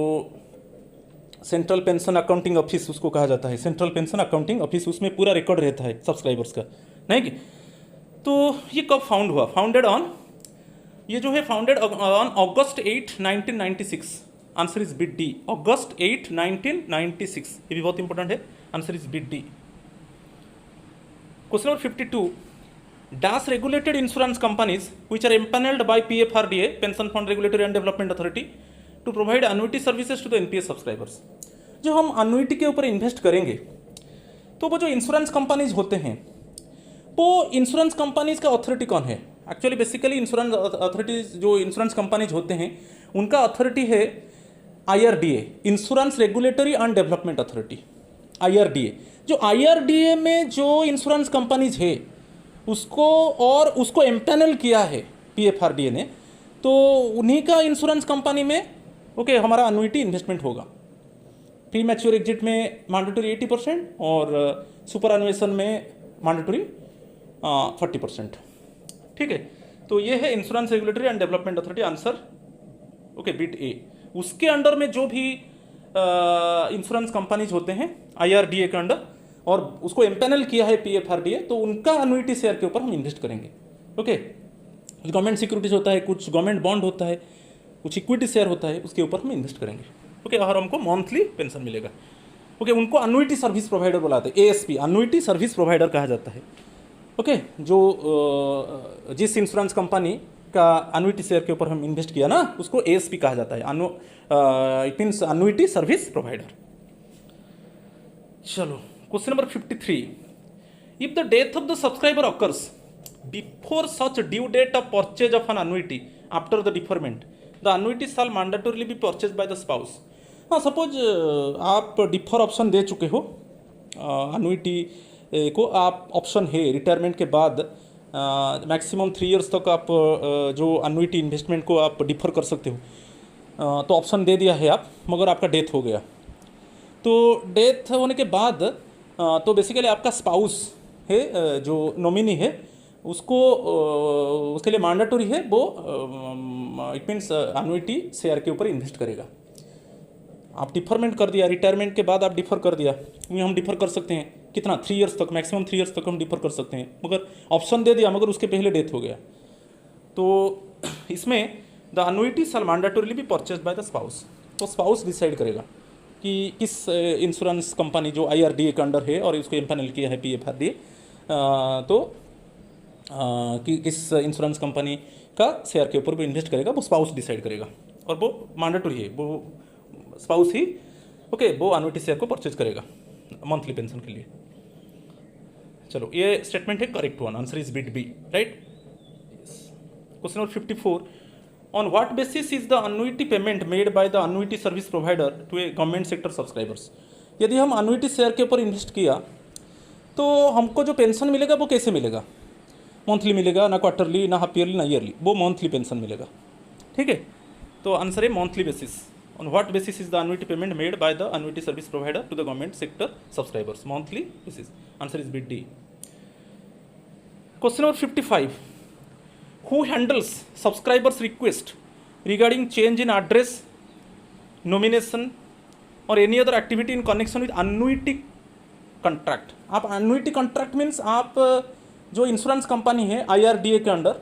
Speaker 1: सेंट्रल पेंशन अकाउंटिंग ऑफिस उसको कहा जाता है, सेंट्रल पेंशन अकाउंटिंग ऑफिस, उसमें पूरा रिकॉर्ड रहता है सब्सक्राइबर्स का, नहीं कि? तो ये कब फाउंड हुआ? फाउंडेड ऑन, ये जो है founded on August 8, 1996। Answer is bit D, August 8, 1996। ये भी बहुत इंपॉर्टेंट है, answer is bit D. Question number 52, dash regulated insurance companies which are empanelled by PFRDA pension fund regulatory and development authority to provide annuity services to the NPS subscribers. जो हम अन्युटी के ऊपर invest करेंगे तो वो जो insurance companies होते हैं, वो इंश्योरेंस कंपनीज का अथॉरिटी कौन है? एक्चुअली बेसिकली इंश्योरेंस अथॉरिटीज, जो इंश्योरेंस कंपनीज होते हैं उनका अथॉरिटी है IRDA, insurance regulatory and development authority, IRDA। जो IRDA में जो इंश्योरेंस कंपनीज है उसको एम्पैनल किया है PFRDA ने, तो उन्हीं का इंश्योरेंस कंपनी में हमारा अन्युटी इन्वेस्टमेंट होगा। प्री मैच्योर एग्जिट में मैंडेटरी 80% और सुपर एनुएशन में मैंडेटरी 40%। ठीक है, तो ये है insurance regulatory and development authority, answer bit A. उसके अंडर में जो भी इंश्योरेंस कंपनीज होते हैं IRDA के अंडर और उसको एम्पैनल किया है PFRDA, तो उनका अन्युटी शेयर के ऊपर हम इन्वेस्ट करेंगे। कुछ गवर्नमेंट सिक्योरिटीज होता है, कुछ गवर्नमेंट बॉन्ड होता है, कुछ इक्विटी शेयर होता है, उसके ऊपर हम इन्वेस्ट करेंगे। और हमको मंथली पेंशन मिलेगा। उनको अन्युटी सर्विस प्रोवाइडर बुलाते हैं, ASP, अन्युटी सर्विस प्रोवाइडर कहा जाता है। जो जिस इंश्योरेंस कंपनी का अन्युटी शेयर के ऊपर हम इन्वेस्ट किया ना, उसको ASP कहा जाता है, it means annuity service provider. चलो, question number 53, if the death of the subscriber occurs before such due date of purchase of an annuity after the deferment, the annuity shall mandatorily be purchase by the spouse. हाँ, suppose आप defer option दे चुके हो अन्युटी को, आप option है retirement के बाद मैक्सिमम 3 इयर्स तक आप जो अन्युटी इन्वेस्टमेंट को आप डिफर कर सकते हो, तो ऑप्शन दे दिया है आप, मगर आपका डेथ हो गया। तो डेथ होने के बाद तो बेसिकली आपका स्पाउस है, जो नॉमिनी है, उसके लिए मैंडेटरी है, वो इट मीन्स अन्युटी शेयर के ऊपर इन्वेस्ट करेगा। आप डिफरमेंट कर दिया, रिटायरमेंट के बाद आप डिफर कर दिया, हम डिफर कर सकते हैं कितना, 3 इयर्स तक, मैक्सिमम 3 इयर्स तक हम डिफर कर सकते हैं, मगर ऑप्शन दे दिया, मगर उसके पहले डेथ हो गया। तो इसमें the annuity shall mandatorily be purchase by the spouse. तो स्पाउस डिसाइड करेगा कि किस इंश्योरेंस कंपनी जो IRDA के अंडर है और उसको एम्पैनल किया है PFRDA, तो कि किस इंश्योरेंस कंपनी का शेयर के ऊपर वो इन्वेस्ट करेगा, वो स्पाउस डिसाइड करेगा। और वो मैंडेटरी है, वो स्पाउस ही वो अन्युटी शेयर को परचेज करेगा मंथली पेंशन के लिए। चलो, ये स्टेटमेंट है correct one, answer is bit B, right. Question number 54, on what basis is the annuity payment made by the annuity service provider to a government sector subscribers. यदि हम अन्युटी share के ऊपर invest किया तो हमको जो पेंशन मिलेगा वो कैसे मिलेगा? मंथली मिलेगा, ना क्वार्टरली, ना हाफ ईयरली, ना ईयरली, वो मंथली पेंशन मिलेगा। ठीक है, तो आंसर है monthly basis. On what basis is the annuity payment made by the annuity service provider to the government sector subscribers, monthly basis, answer is bit D. Question number 55, who handles subscribers request regarding change in address, nomination or any other activity in connection with annuity contract। आप annuity contract means आप जो insurance company है IRDA के under,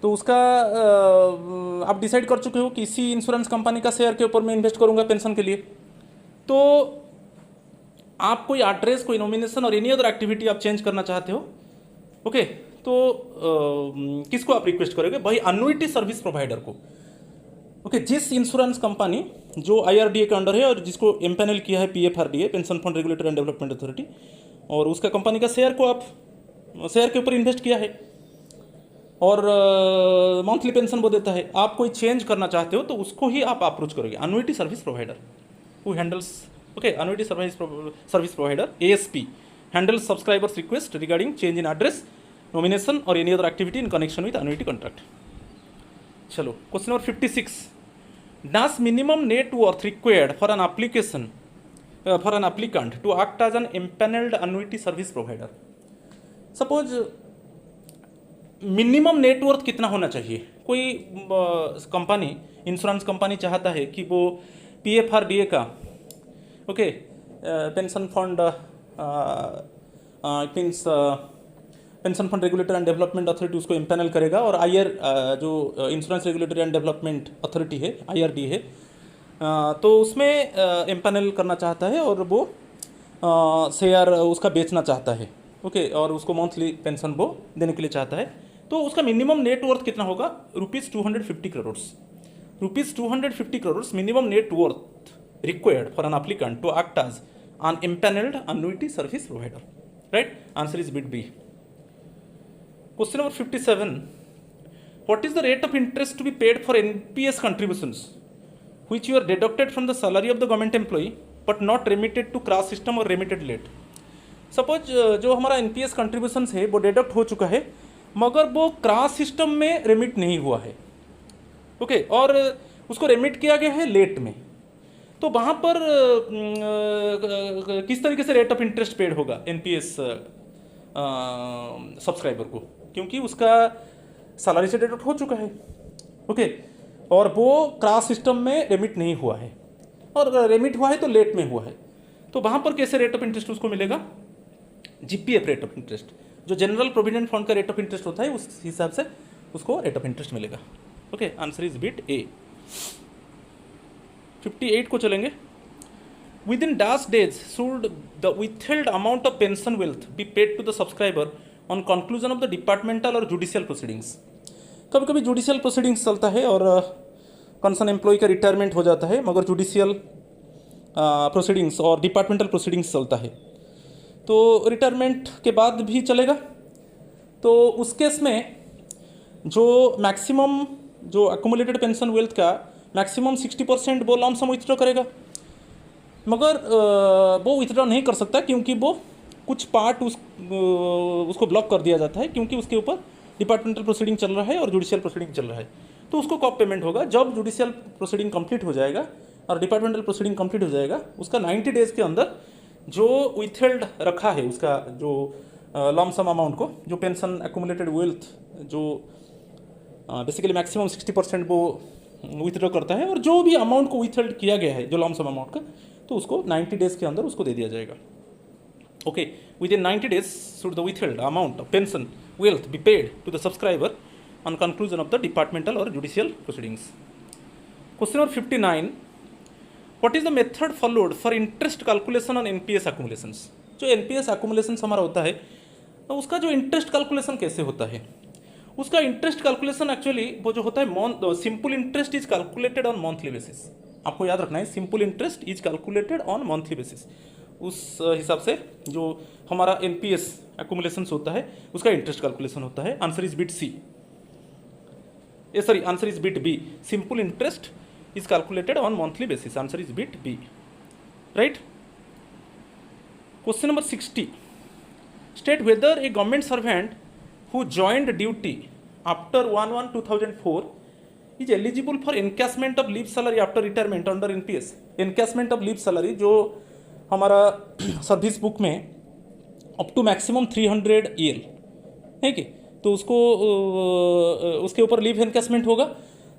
Speaker 1: तो उसका आप decide कर चुके हो कि इसी इंश्योरेंस कंपनी का शेयर के ऊपर मैं इन्वेस्ट करूंगा पेंशन के लिए, तो आप कोई एड्रेस, कोई नॉमिनेशन और एनी अदर एक्टिविटी आप चेंज करना चाहते हो, तो किसको आप रिक्वेस्ट करोगे? भाई अन्युटी सर्विस प्रोवाइडर को। जिस इंश्योरेंस कंपनी जो IRDA के अंडर है और जिसको एम्पैनल किया है PFRDA, pension fund regulatory and development authority, और उसका कंपनी का शेयर को आप शेयर के ऊपर इन्वेस्ट किया है और मंथली पेंशन वो देता है, आप कोई चेंज करना चाहते हो तो उसको ही आप अप्रोच करोगे, annuity service provider who handles annuity service provider ASP handles subscribers request regarding change in address, nomination और any other activity in connection with annuity contract. चलो, question number 56, dash minimum net worth required for an application for an applicant to act as an empanelled annuity service provider. Suppose minimum net worth कितना होना चाहिए? कोई company, insurance company चाहता है कि वो PFRDA का pension fund, it means pension fund regulatory and development authority उसको एम्पैनल करेगा, और जो insurance regulatory and development authority है IRD है, तो उसमें एम्पैनल करना चाहता है और वो शेयर उसका बेचना चाहता है ओके, और उसको मंथली पेंशन वो देने के लिए चाहता है, तो उसका मिनिमम नेट वर्थ कितना होगा? ₹250 crore. ₹250 crore minimum net worth required for an applicant to act as an empaneled annuity service provider. Right? Answer is bit B. Question number 57. What is the rate of interest to be paid for NPS contributions which you are deducted from the salary of the government employee but not remitted to CRAS system or remitted late? Suppose जो हमारा NPS contributions है वो deduct हो चुका है मगर वो CRAS system में रेमिट नहीं हुआ है, ओके, और उसको रेमिट किया गया है लेट में, तो वहाँ पर किस तरीके से रेट ऑफ इंटरेस्ट पेड होगा एनपीएस सब्सक्राइबर को, क्योंकि उसका सैलरी से डिडक्ट हो चुका है, ओके, और वो क्रास सिस्टम में रेमिट नहीं हुआ है, और रेमिट हुआ है तो लेट में हुआ है, तो वहाँ पर कैसे रेट ऑफ इंटरेस्ट उसको मिलेगा? जीपीएफ रेट ऑफ इंटरेस्ट, जो जनरल प्रोविडेंट फंड का रेट ऑफ इंटरेस्ट होता है उस हिसाब से उसको रेट ऑफ इंटरेस्ट मिलेगा, okay. Answer is bit A. 58 को चलेंगे। Within dash days should the withheld amount of pension wealth be paid to the subscriber on conclusion of the departmental और जुडिशियल प्रोसीडिंग्स। कभी कभी judicial proceedings चलता है और concern employ का retirement हो जाता है, मगर जुडिशियल प्रोसीडिंग्स और डिपार्टमेंटल प्रोसीडिंग्स चलता है, तो रिटायरमेंट के बाद भी चलेगा। तो उस केस में जो मैक्सिमम जो अकोमुलेटेड पेंशन वेल्थ का मैक्सिमम 60% वो लॉम सम विथड्रॉ करेगा, मगर वो विथड्रॉ नहीं कर सकता क्योंकि वो कुछ पार्ट उसको ब्लॉक कर दिया जाता है, क्योंकि उसके ऊपर डिपार्टमेंटल प्रोसीडिंग चल रहा है और जुडिशियल प्रोसीडिंग चल रहा है। तो उसको कब पेमेंट होगा? जब जुडिशियल प्रोसीडिंग कंप्लीट हो जाएगा और डिपार्टमेंटल प्रोसीडिंग कंप्लीट हो जाएगा, उसका 90 डेज़ के अंदर जो विथहेल्ड रखा है उसका जो लॉम सम अमाउंट को, जो पेंशन अकोमुलेटेड वेल्थ जो बेसिकली मैक्सिमम 60% वो विथड्रॉ करता है, और जो भी अमाउंट को विथहेल्ड किया गया है जो लॉम सम अमाउंट का, तो उसको 90 डेज़ के अंदर उसको दे दिया जाएगा, okay. Within 90 days should the withheld amount of pension wealth be paid to the subscriber on conclusion of the departmental और judicial proceedings. Question number 59. What is the method followed for interest calculation on NPS accumulations? जो NPS अक्यूमुलेशंस हमारा होता है, तो उसका जो interest calculation कैसे होता है? उसका इंटरेस्ट कैलकुलेशन एक्चुअली वो जो होता है simple interest is calculated on monthly basis. आपको याद रखना है, simple interest is calculated on monthly basis. उस हिसाब से जो हमारा एनपीएस अक्यूमुलेशंस होता है उसका इंटरेस्ट कैलकुलेशन होता है। Answer is bit C, sorry answer is bit B. Simple interest is calculated on monthly basis. Answer is bit B, right. Question number 60. State whether a government servant who joined duty after 1/1/2004 is eligible for encashment of leave salary after retirement under NPS. encashment of leave salary जो हमारा service book में up to maximum 300 EL है कि, तो उसको उसके ऊपर leave encashment होगा।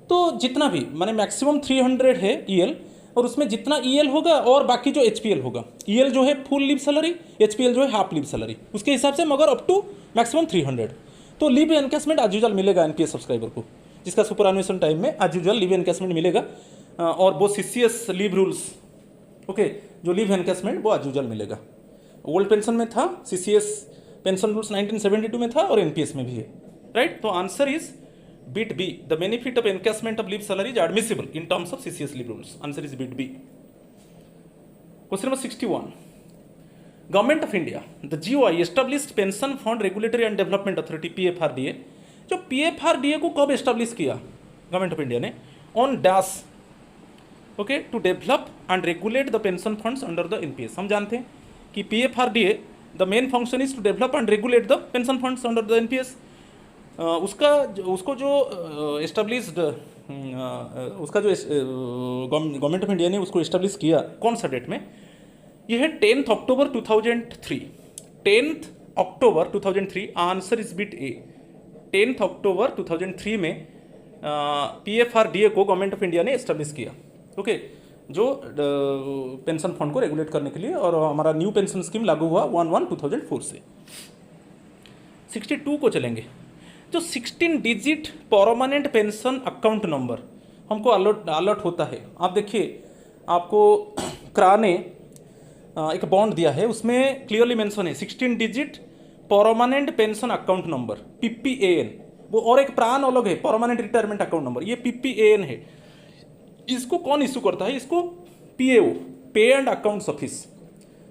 Speaker 1: तो जितना भी माने मैक्सिमम 300 है EL, और उसमें जितना EL होगा और बाकी जो HPL होगा, EL जो है फुल लीव सैलरी, HPL जो है हाफ लीव सैलरी, उसके हिसाब से, मगर अप टू मैक्सिमम 300। तो लीव एनकैशमेंट एज यूजुअल मिलेगा एनपीएस सब्सक्राइबर को, जिसका सुपर एनुएशन टाइम में एज यूजुअल लीव एनकैशमेंट मिलेगा, और वो सीसीएस लीव रूल्स, ओके, जो लीव एनकैशमेंट वो एज यूजुअल मिलेगा। ओल्ड पेंशन में था, सीसीएस पेंशन रूल्स 1972 में था, और एनपीएस में भी है, राइट। तो answer is bit B, the benefit of encashment of leave salary is admissible in terms of CCS leave rules. Answer is bit B. Question number 61. Government of India the GOI established pension fund regulatory and development authority PFRDA. जो PFRDA को कब establish किया government of India ने? On dash, okay, to develop and regulate the pension funds under the NPS. हम जानते हैं कि PFRDA the main function is to develop and regulate the pension funds under the NPS. उसको जो established उसका जो government of India ने उसको एस्टेब्लिश किया कौन सा डेट में? ये है 10 अक्टूबर 2003। 10 अक्टूबर 2003। आंसर इज बिट ए। 10 अक्टूबर 2003 में पीएफआरडीए को गवर्नमेंट ऑफ इंडिया ने एस्टेब्लिश किया, ओके, जो पेंशन फंड को रेगुलेट करने के लिए, और हमारा न्यू पेंशन स्कीम लागू हुआ 1/1/2004 से। 62 को चलेंगे। जो 16 digit permanent pension account number हमको अलर्ट होता है, आप देखिए, आपको क्रा ने एक बॉन्ड दिया है, उसमें क्लियरली मेंशन है 16 digit permanent pension account number PPAN, वो और एक प्राण अलग है परमानेंट रिटायरमेंट अकाउंट नंबर, ये PPAN है। इसको कौन इशू करता है? इसको PAO, pay and accounts office.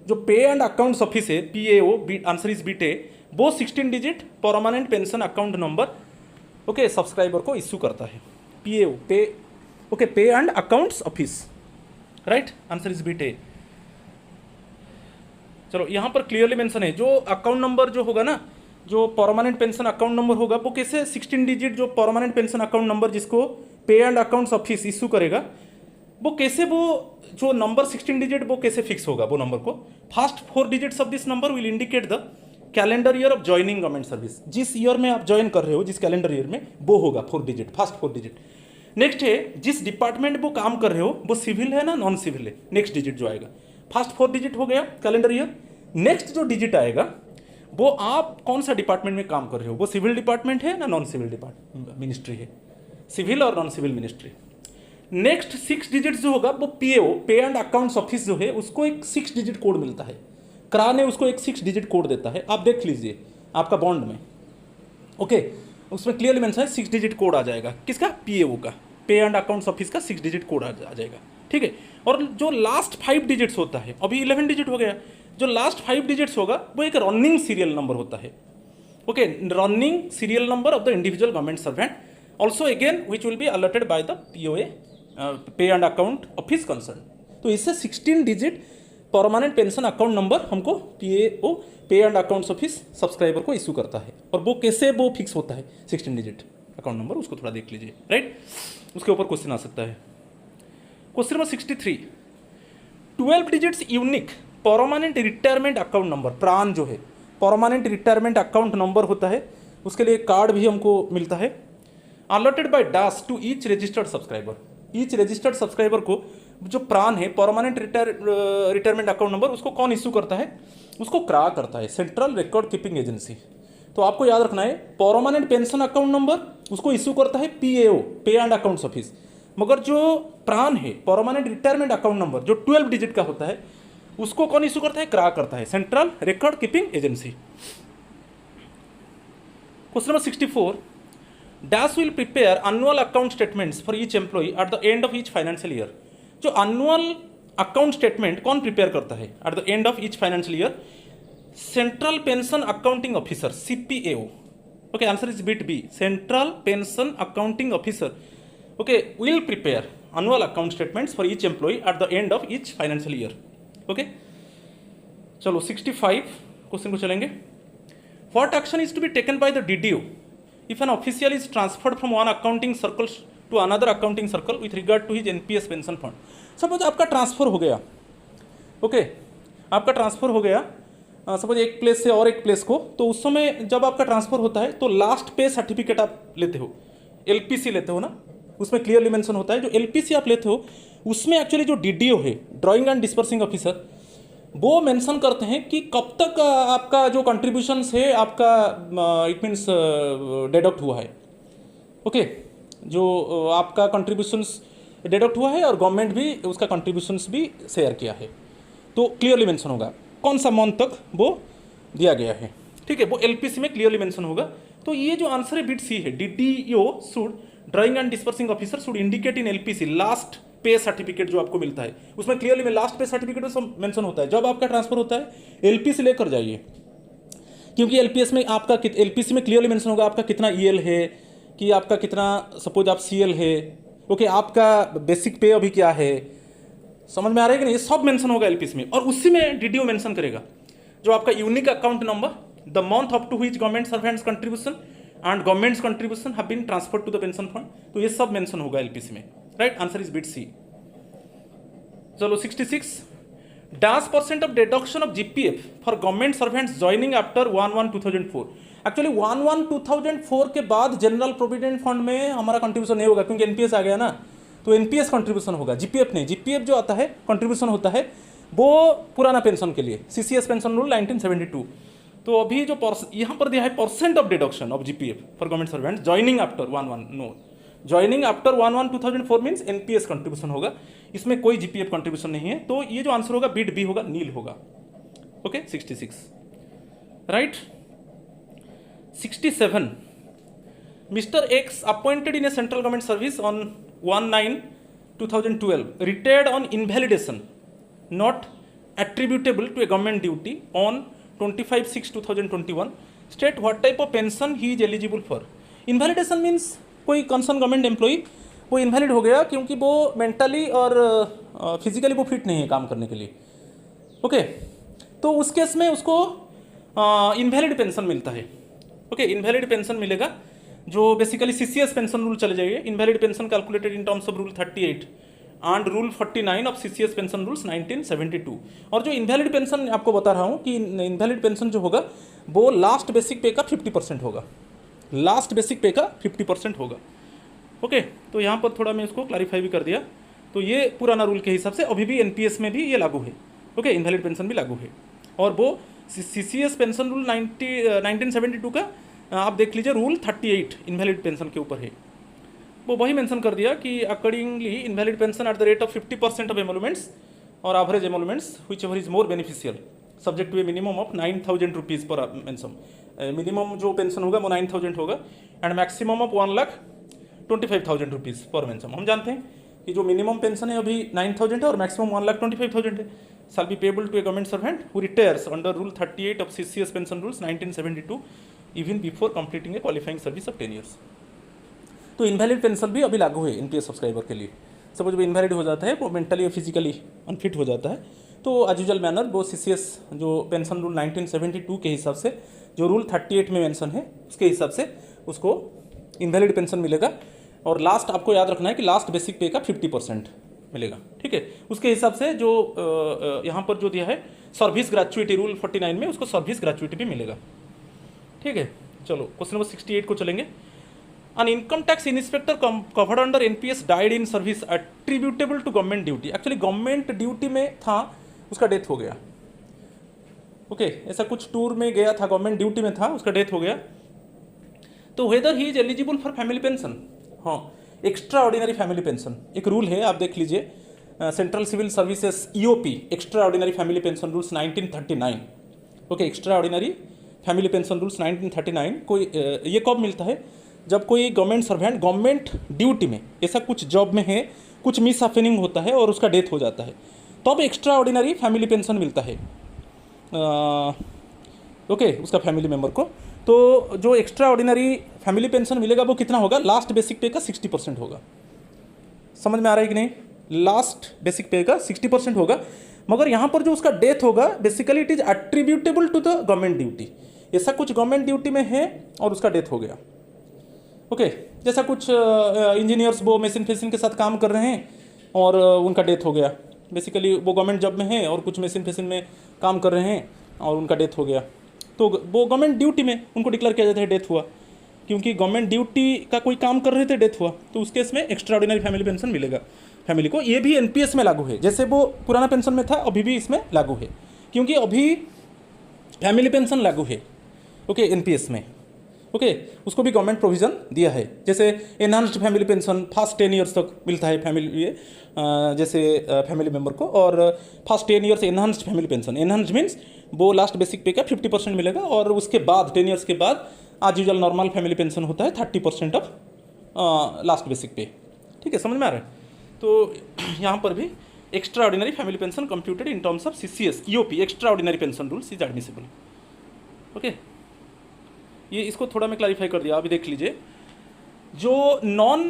Speaker 1: जो पे एंड अकाउंट्स ऑफिस है PAO, आंसर इज बीटे, वो 16 digit permanent pension account number okay subscriber को इशू करता है। PAO, pay and accounts office, right, answer is bit A. चलो यहाँ पर क्लियरली मेंशन है, जो अकाउंट नंबर जो होगा ना, जो परमानेंट पेंशन अकाउंट नंबर होगा वो कैसे 16 डिजिट जो परमानेंट पेंशन अकाउंट नंबर जिसको पे एंड अकाउंट्स ऑफिस इशू करेगा, वो कैसे, वो जो नंबर 16 डिजिट वो कैसे फिक्स होगा? वो नंबर को first 4 digits of this number will indicate the calendar year of joining government service. जिस ईयर में आप ज्वाइन कर रहे हो, जिस कैलेंडर ईयर में, वो होगा 4 डिजिट, फर्स्ट 4 डिजिट। नेक्स्ट है जिस डिपार्टमेंट वो काम कर रहे हो, वो सिविल है ना नॉन सिविल है, नेक्स्ट डिजिट जो आएगा, फर्स्ट 4 डिजिट हो गया कैलेंडर ईयर। नेक्स्ट जो डिजिट आएगा वो आप कौन सा डिपार्टमेंट में काम कर रहे हो, वो सिविल डिपार्टमेंट है ना नॉन सिविल डिपार्टमेंट मिनिस्ट्री है, सिविल और non civil ministry. Next 6 digit जो होगा वो PAO, pay and accounts office जो है, उसको एक 6 डिजिट कोड मिलता है, क्रा ने उसको एक 6 डिजिट कोड देता है, आप देख लीजिए आपका बॉन्ड में, ओके, उसमें क्लियरली मेंशन है 6 डिजिट कोड आ जाएगा, किसका? PAO का, पे एंड अकाउंट्स ऑफिस का 6 डिजिट कोड आ जाएगा, ठीक है। और जो लास्ट 5 डिजिट्स होता है, अभी 11 डिजिट हो गया, जो लास्ट 5 डिजिट्स होगा वो एक रनिंग सीरियल नंबर होता है, okay, running serial number of the individual government servant, also again which will be alerted by the POA, पे एंड अकाउंट ऑफिस कंसर्न। तो इससे 16 digit permanent pension account number हमको PAO, pay and accounts office subscriber को issue करता है। और वो कैसे वो फिक्स होता है 16 डिजिट अकाउंट नंबर, उसको थोड़ा देख लीजिए, राइट, उसके ऊपर क्वेश्चन आ सकता है। Question number 63, 12 digits unique permanent retirement account number, प्राण जो है परमानेंट रिटायरमेंट अकाउंट नंबर होता है, उसके लिए कार्ड भी हमको मिलता है, allotted by dash to each registered subscriber. Each registered subscriber को जो प्राण है परमानेंट रिटायरमेंट अकाउंट नंबर, उसको कौन इशू करता है? उसको क्रा करता है, सेंट्रल रिकॉर्ड कीपिंग एजेंसी। तो आपको याद रखना है, परमानेंट पेंशन अकाउंट नंबर उसको इशू करता है PAO, pay and accounts office, मगर जो प्राण है परमानेंट रिटायरमेंट अकाउंट नंबर जो 12 डिजिट का होता है, उसको कौन इशू करता है? क्रा करता है, central record keeping agency. Question number 64, dash will prepare annual account statements for each employ at the end of each financial year. जो एनुअल अकाउंट स्टेटमेंट कौन प्रिपेयर करता है at the end of each financial year? Central pension accounting officer, CPAO, okay, answer is bit B, central pension accounting officer, okay, will prepare annual account statements for each employ at the end of each financial year, okay. चलो 65 question को चलेंगे। What action is to be taken by the DDO if an official is transferred from one accounting circle to another accounting circle with regard to his NPS pension fund? Suppose आपका transfer हो गया, okay, आपका transfer हो गया suppose एक place से और एक प्लेस को, तो उस समय जब आपका ट्रांसफर होता है तो लास्ट पे सर्टिफिकेट आप लेते हो, LPC लेते हो ना, उसमें क्लियरली मेंशन होता है, जो LPC आप लेते हो उसमें एक्चुअली जो DDO है, ड्राइंग एंड डिस्पर्सिंग ऑफिसर, वो मेंशन करते हैं कि कब तक आपका जो कंट्रीब्यूशंस है आपका इट मीन्स डिडक्ट हुआ है, ओके, जो आपका कंट्रीब्यूशंस डिडक्ट हुआ है और गवर्नमेंट भी उसका कंट्रीब्यूशंस भी शेयर किया है, तो क्लियरली मेंशन होगा कौन सा मंथ तक वो दिया गया है, ठीक है, वो LPC में क्लियरली मेंशन होगा। तो ये जो आंसर है बिट सी है, DDO should, drawing and disbursing officer should indicate in LPC last पे सर्टिफिकेट जो आपको मिलता है, उसमें क्लियरली में लास्ट पे सर्टिफिकेट में मेंशन होता है। जब आपका ट्रांसफर होता है LPC लेकर जाइए, क्योंकि LPC में क्लियरली मेंशन होगा आपका कितना EL है, कि आपका कितना सपोज आप CL है, ओके, आपका बेसिक पे अभी क्या है, समझ में आ रहा है कि नहीं, ये सब मेंशन होगा LPC में, और उसी में DDO मेंशन करेगा जो आपका unique account number, the month up to which government servants contribution and governments contribution have been transferred to the pension fund, तो ये सब मेंशन होगा LPC में, right, answer is bit C. चलो 66, dash % of deduction of GPF for government servants joining after 1/1/2004। Actually 1/1/2004 के बाद general provident fund में हमारा कंट्रीब्यूशन नहीं होगा, क्योंकि NPS आ गया ना, तो NPS कंट्रीब्यूशन होगा, GPF नहीं। GPF जो आता है कंट्रीब्यूशन होता है वो पुराना पेंशन के लिए, CCS पेंशन रूल 1972। तो अभी जो यहाँ पर दिया है % of deduction of GPF for government servants joining after 1/1, no, joining after 1/1/2004 means NPS contribution होगा, इसमें कोई GPF कंट्रीब्यूशन नहीं है, तो ये जो आंसर होगा बिट बी होगा, नील होगा, okay, 66, right. 67, Mr. X appointed in a central government service on 1/9/2012 retired on invalidation not attributable to a government duty on 25/6/2021. State what type of pension he is eligible for. Invalidation means कोई concern government employee वो invalid हो गया क्योंकि वो mentally और physically वो fit नहीं है काम करने के लिए। ओके, तो उस केस में उसको इनवैलिड पेंशन मिलता है। ओके, इनवैलिड पेंशन मिलेगा जो बेसिकली सीसीएस पेंशन रूल चले जाइए। Invalid pension calculated in terms of rule 38 and rule 49 of CCS pension rules 1972। और जो इनवैलिड पेंशन आपको बता रहा हूँ कि इनवैलिड पेंशन जो होगा वो लास्ट बेसिक पे का 50% होगा, लास्ट बेसिक पे का 50% होगा। ओके, तो यहाँ पर थोड़ा मैं इसको क्लैरिफाई भी कर दिया। तो ये पुराना रूल के हिसाब से अभी भी एनपीएस में भी ये लागू है। ओके, इनवैलिड पेंशन भी लागू है। और वो सीसीएस पेंशन रूल 1972 का आप देख लीजिए, रूल 38 इनवैलिड पेंशन के ऊपर है। वो वही मेंशन कर दिया कि accordingly invalid pension at the rate of 50% of emoluments और average emoluments whichever is more beneficial subject to a minimum of 9,000 rupees per pension. Minimum जो पेंशन होगा वो 9,000 होगा and maximum of 1,25,000 rupees per pension. हम जानते हैं कि जो मिनिमम पेंशन है अभी 9,000 है और मैक्सिमम 1,25,000 है। shall be payable to a government servant who retires under Rule 38 of CCS Pension Rules 1972 even before completing a qualifying service of 10 years। तो इनवैलिड पेंशन भी अभी लागू है एनपीएस सब्सक्राइबर के लिए। सपोज वो इनवैलिड हो जाता है, वो मेंटली और फिजिकली अनफिट हो जाता है, तो एज यूजुअल मैनर वो सीसीएस जो पेंशन रूल 1972 के हिसाब से जो रूल 38 में मेंशन है उसके हिसाब से उसको इनवैलिड पेंशन मिलेगा। और लास्ट आपको याद रखना है कि लास्ट बेसिक पे का 50% मिलेगा। ठीक है, उसके हिसाब से जो यहाँ पर जो दिया है सर्विस ग्रेचुइटी रूल 49 में उसको सर्विस ग्रेचुइटी भी मिलेगा। ठीक है, चलो क्वेश्चन नंबर 68 को चलेंगे। An income tax inspector covered under NPS died in service attributable to government duty। Actually government duty में था, उसका डेथ हो गया। ओके, ऐसा कुछ टूर में गया था, गवर्नमेंट ड्यूटी में था, उसका डेथ हो गया। तो whether he is eligible for family pension. हाँ, एक्स्ट्रा ऑर्डिनरी फैमिली पेंशन एक रूल है, आप देख लीजिए, central civil services EOP extra ordinary family pension rules 1939। Okay, extra ordinary family pension rules 1939 को ये कब मिलता है? जब कोई गवर्नमेंट सर्वेंट गवर्नमेंट ड्यूटी में ऐसा कुछ जॉब में है, कुछ मिस हैपनिंग होता है और उसका डेथ हो जाता है, तब एक्स्ट्रा ऑर्डिनरी फैमिली पेंशन मिलता है ओके, उसका फैमिली मेम्बर को। तो जो एक्स्ट्रा ऑर्डिनरी फैमिली पेंशन मिलेगा वो कितना होगा? लास्ट बेसिक पे का 60% होगा। समझ में आ रहा है कि नहीं? लास्ट बेसिक पे का 60% होगा, मगर यहाँ पर जो उसका डेथ होगा basically it is attributable to the government duty. ऐसा कुछ गवर्नमेंट ड्यूटी में है और उसका डेथ हो गया। ओके, जैसा कुछ इंजीनियर्स वो मशीन फेसिंग के साथ काम कर रहे हैं और उनका डेथ हो गया। बेसिकली वो गवर्नमेंट जॉब में है और कुछ मशीन फेसिंग में काम कर रहे हैं और उनका डेथ हो गया, तो वो गवर्नमेंट ड्यूटी में उनको डिक्लेयर किया जाता है डेथ हुआ, क्योंकि गवर्नमेंट ड्यूटी का कोई काम कर रहे थे, डेथ हुआ, तो उस केस में एक्स्ट्रा ऑर्डिनरी फैमिली पेंशन मिलेगा फैमिली को। ये भी एनपीएस में लागू है, जैसे वो पुराना पेंशन में था अभी भी इसमें लागू है, क्योंकि अभी फैमिली पेंशन लागू है। ओके, एनपीएस में ओके, उसको भी गवर्नमेंट प्रोविज़न दिया है। जैसे enhanced family pension first 10 years तक मिलता है फैमिली जैसे फैमिली मेम्बर को, और first 10 years enhanced family pension. Enhanced means वो लास्ट बेसिक पे का 50% मिलेगा, और उसके बाद 10 ईयर्स के बाद आज यूजुअल नॉर्मल फैमिली पेंशन होता है 30% ऑफ लास्ट बेसिक पे। ठीक है, समझ में आ रहा है? तो यहाँ पर भी extra ordinary family pension computed in terms of CCS EOP extra ordinary pension rules is admissible. Okay, ये इसको थोड़ा मैं क्लैरिफाई कर दिया। अभी देख लीजिए, जो नॉन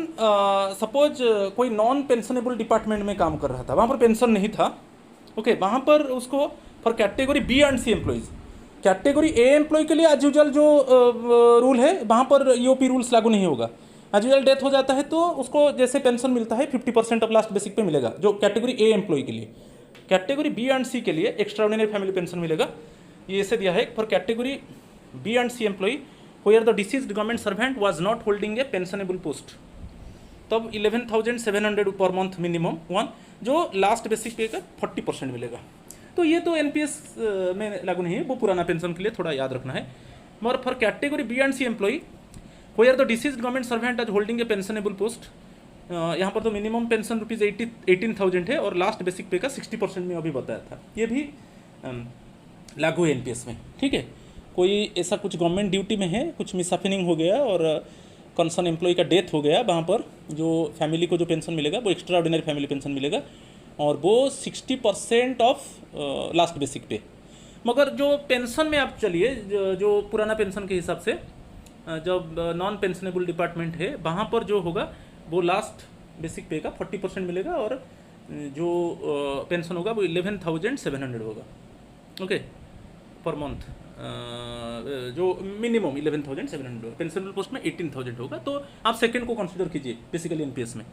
Speaker 1: सपोज कोई नॉन पेंशनेबल डिपार्टमेंट में काम कर रहा था, वहाँ पर पेंशन नहीं था। ओके, वहाँ पर उसको for category B and C employees, category A employee के लिए एज यूजुअल जो रूल है वहाँ पर ईओपी रूल्स लागू नहीं होगा। एज यूजुअल डेथ हो जाता है तो उसको जैसे पेंशन मिलता है 50% ऑफ लास्ट बेसिक पे मिलेगा, जो कैटेगरी ए एम्प्लॉय के लिए। कैटेगरी बी एंड सी के लिए एक्स्ट्रा ऑर्डिनरी फैमिली पेंशन मिलेगा। ये ऐसे दिया है, for category B and C employee where the deceased government servant was not holding a pensionable post, तब 11,700 पर मंथ मिनिमम वन, जो लास्ट बेसिक पे का 40% मिलेगा। तो ये तो एनपीएस में लागू नहीं है, वो पुराना पेंशन के लिए थोड़ा याद रखना है। मगर for category B and C employee where the deceased government servant is holding a pensionable post, यहाँ पर तो मिनिमम पेंशन रुपीज़ 18,000 है और लास्ट बेसिक पे का 60% में अभी बताया था, ये भी लागू है एनपीएस में। ठीक है, कोई ऐसा कुछ गवर्नमेंट ड्यूटी में है, कुछ मिसहैपनिंग हो गया और कंसर्न एम्प्लॉय का डेथ हो गया, वहाँ पर जो फैमिली को जो पेंशन मिलेगा वो एक्स्ट्रा ऑर्डिनरी फैमिली पेंशन मिलेगा और वो 60% ऑफ लास्ट बेसिक पे। मगर जो पेंशन में आप चलिए, जो पुराना पेंशन के हिसाब से जब नॉन पेंशनेबल डिपार्टमेंट है वहाँ पर जो होगा वो लास्ट बेसिक पे का 40% मिलेगा और जो पेंशन होगा वो 11,700 होगा, ओके, पर मंथ। जो मिनिमम 11,700 होगा, पेंशनेबल पोस्ट में 18,000 होगा। तो आप सेकंड को कंसीडर कीजिए बेसिकली एनपीएस में।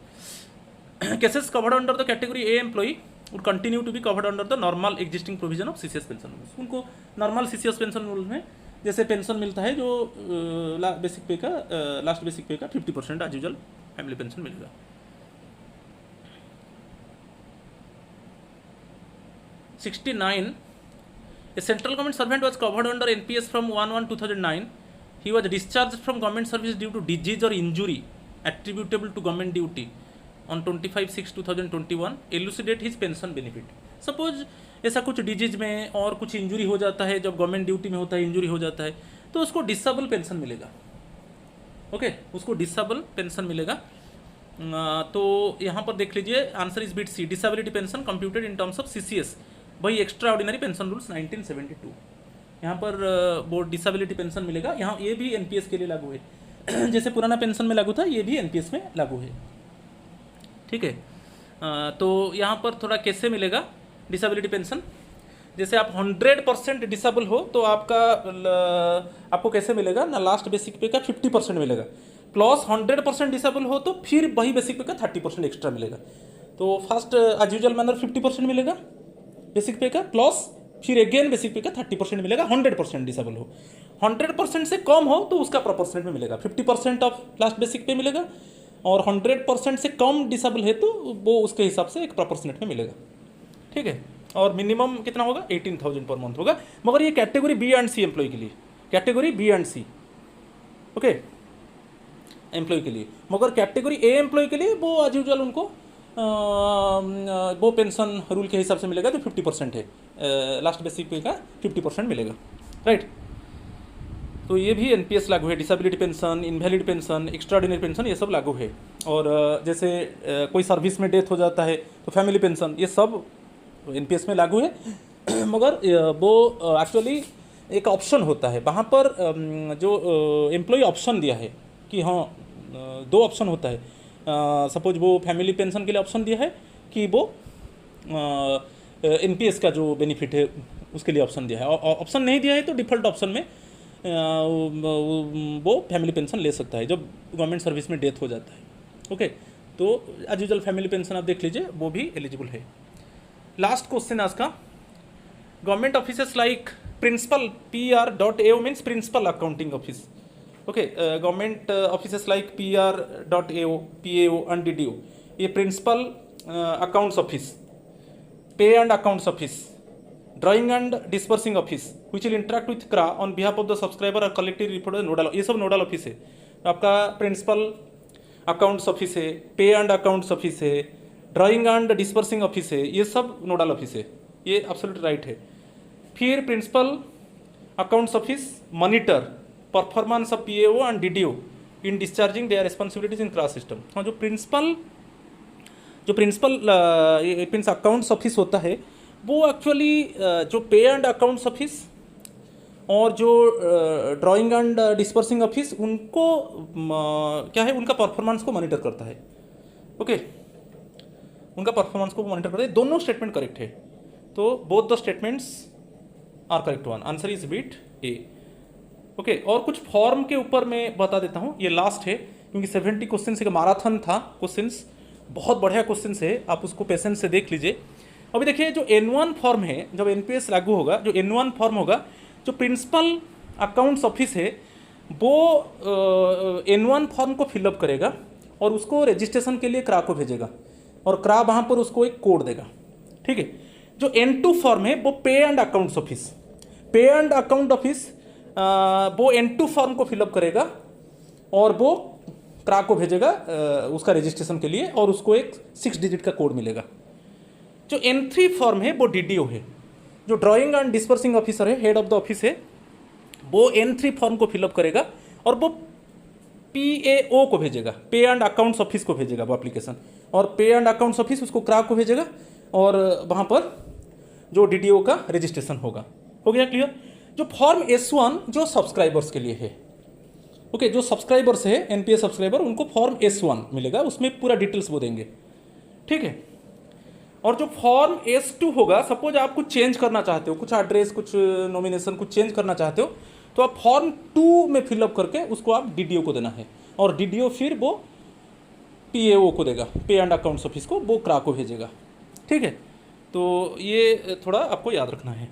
Speaker 1: Cases covered under the category A employee would continue to be covered under the normal existing provision of CCS pension rules. उनको नॉर्मल CCS पेंशन रूल में जैसे पेंशन मिलता है जो बेसिक पे का लास्ट बेसिक पे का 50% एज यूजुअल फैमिली पेंशन मिलेगा। A central government servant was covered under NPS from 1/1/2009. He was discharged from government service due to disease or injury attributable to government duty on 25/6/2021. Elucidate his pension benefit. Suppose ऐसा कुछ disease में और कुछ injury हो जाता है, जब government duty में होता है इंजुरी हो जाता है तो उसको डिसेबल पेंशन मिलेगा, ओके, उसको डिसेबल पेंशन मिलेगा। तो यहाँ पर देख लीजिए, answer is bit C, disability pension computed in terms of CCS, वही एक्स्ट्रा ऑर्डिनरी पेंशन रूल्स 1972। यहाँ पर वो डिसेबिलिटी पेंशन मिलेगा। यहाँ ये भी एनपीएस के लिए लागू है जैसे पुराना पेंशन में लागू था, ये भी एनपीएस में लागू है, ठीक है। तो यहाँ पर थोड़ा कैसे मिलेगा डिसेबिलिटी पेंशन, जैसे आप 100% डिसेबल हो तो आपको कैसे मिलेगा ना, लास्ट बेसिक पे का 50% मिलेगा, प्लस 100% डिसेबल हो तो फिर वही बेसिक पे का 30% एक्स्ट्रा मिलेगा। तो फर्स्ट एज यूजुअल मैनर 50% मिलेगा बेसिक पे का, प्लस फिर अगेन बेसिक पे का 30% मिलेगा। 100% डिसेबल हो, 100% से कम हो तो उसका प्रोपोर्शनेट में मिलेगा, 50% ऑफ लास्ट बेसिक पे मिलेगा, और 100% से कम डिसेबल है तो वो उसके हिसाब से एक प्रोपोर्शनेट में मिलेगा, ठीक है। और मिनिमम कितना होगा, 18,000 पर मंथ होगा। मगर ये category B and C employee के लिए, category B and C, okay, employee के लिए। मगर कैटेगरी ए एम्प्लॉय के लिए वो एज यूजुअल उनको वो पेंशन रूल के हिसाब से मिलेगा जो 50% है, लास्ट बेसिक पे का 50% मिलेगा, राइट। तो ये भी एनपीएस लागू है, disability pension, invalid pension, extraordinary pension, ये सब लागू है। और जैसे कोई सर्विस में डेथ हो जाता है तो फैमिली पेंशन, ये सब एनपीएस में लागू है। मगर वो एक्चुअली एक ऑप्शन होता है वहाँ पर, जो एम्प्लॉय ऑप्शन दिया है कि हाँ, दो ऑप्शन होता है। सपोज वो फैमिली पेंशन के लिए ऑप्शन दिया है कि वो एनपीएस का जो बेनिफिट है उसके लिए ऑप्शन दिया है, और ऑप्शन नहीं दिया है तो डिफ़ॉल्ट ऑप्शन में वो फैमिली पेंशन ले सकता है जब गवर्नमेंट सर्विस में डेथ हो जाता है, ओके। तो एज यूजुअल फैमिली पेंशन आप देख लीजिए, वो भी एलिजिबल है। लास्ट क्वेश्चन आज का, government offices like principal PR.AO means principal accounting office, okay, government offices like PR.AO, PAO and DDO, ये principal accounts office, pay and accounts office, drawing and disbursing office which will interact with CRA on behalf of the subscriber और collective report nodal, ये सब nodal office है। आपका principal accounts office है, पे and accounts office है, drawing and disbursing office है, ये सब नोडल ऑफिस है, ये एब्सोल्यूट राइट है। फिर principal accounts office monitor performance of PAO and DDO in discharging their responsibilities in CRA system. हाँ, जो प्रिंसिपल अकाउंट्स ऑफिस होता है वो एक्चुअली जो पे एंड अकाउंट्स ऑफिस और जो ड्राइंग एंड डिस्पर्सिंग ऑफिस, उनको क्या है, उनका परफॉर्मेंस को मॉनिटर करता है, ओके, उनका परफॉर्मेंस को मॉनिटर करते हैं। दोनों स्टेटमेंट करेक्ट है, तो both the statements are correct one, answer is bit A, okay. और कुछ फॉर्म के ऊपर मैं बता देता हूँ, ये लास्ट है क्योंकि 70 क्वेश्चन का माराथन था, क्वेश्चंस बहुत बढ़िया क्वेश्चन है, आप उसको पेशेंस से देख लीजिए। अभी देखिए, जो N1 फॉर्म है, जब एनपीएस लागू होगा, जो N1 फॉर्म होगा, जो प्रिंसिपल अकाउंट्स ऑफिस है वो N1 फॉर्म को फिलअप करेगा और उसको रजिस्ट्रेशन के लिए CRA को भेजेगा, और CRA वहाँ पर उसको एक कोड देगा, ठीक है। जो N2 फॉर्म है वो पे and accounts office, pay and account office वो N2 फॉर्म को फिलअप करेगा और वो CRA को भेजेगा उसका रजिस्ट्रेशन के लिए, और उसको एक 6 डिजिट का कोड मिलेगा। जो N3 फॉर्म है वो DDO है, जो ड्राइंग एंड डिस्पर्सिंग ऑफिसर है, हेड ऑफ द ऑफिस है, वो N3 फॉर्म को फिलअप करेगा और वो PAO को भेजेगा, पे एंड अकाउंट्स ऑफिस को भेजेगा वो एप्लीकेशन, और पे एंड अकाउंट्स ऑफिस उसको क्राक को भेजेगा और वहाँ पर जो DDO का रजिस्ट्रेशन होगा। हो गया क्लियर? जो फॉर्म S1 जो सब्सक्राइबर्स के लिए है, ओके, जो सब्सक्राइबर्स है NPS सब्सक्राइबर, उनको फॉर्म S1 मिलेगा, उसमें पूरा डिटेल्स वो देंगे, ठीक है। और जो फॉर्म S2 होगा, सपोज आप कुछ चेंज करना चाहते हो, कुछ एड्रेस, कुछ नॉमिनेशन, कुछ चेंज करना चाहते हो, तो आप फॉर्म 2 में फिलअप करके उसको आप DDO को देना है, और DDO फिर वो PAO को देगा, पे एंड अकाउंट्स ऑफिस को, वो क्राक को भेजेगा, ठीक है। तो ये थोड़ा आपको याद रखना है।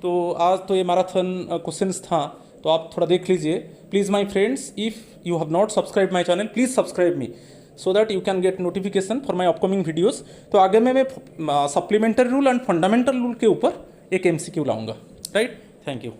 Speaker 1: तो आज तो ये मैराथन क्वेश्चंस था, तो आप थोड़ा देख लीजिए please my friends. If you have not subscribe my channel, please subscribe me so that you can get notification for my upcoming videos. तो आगे मैं supplementary rule and fundamental rule के ऊपर एक MCQ लाऊंगा, राइट। Thank you.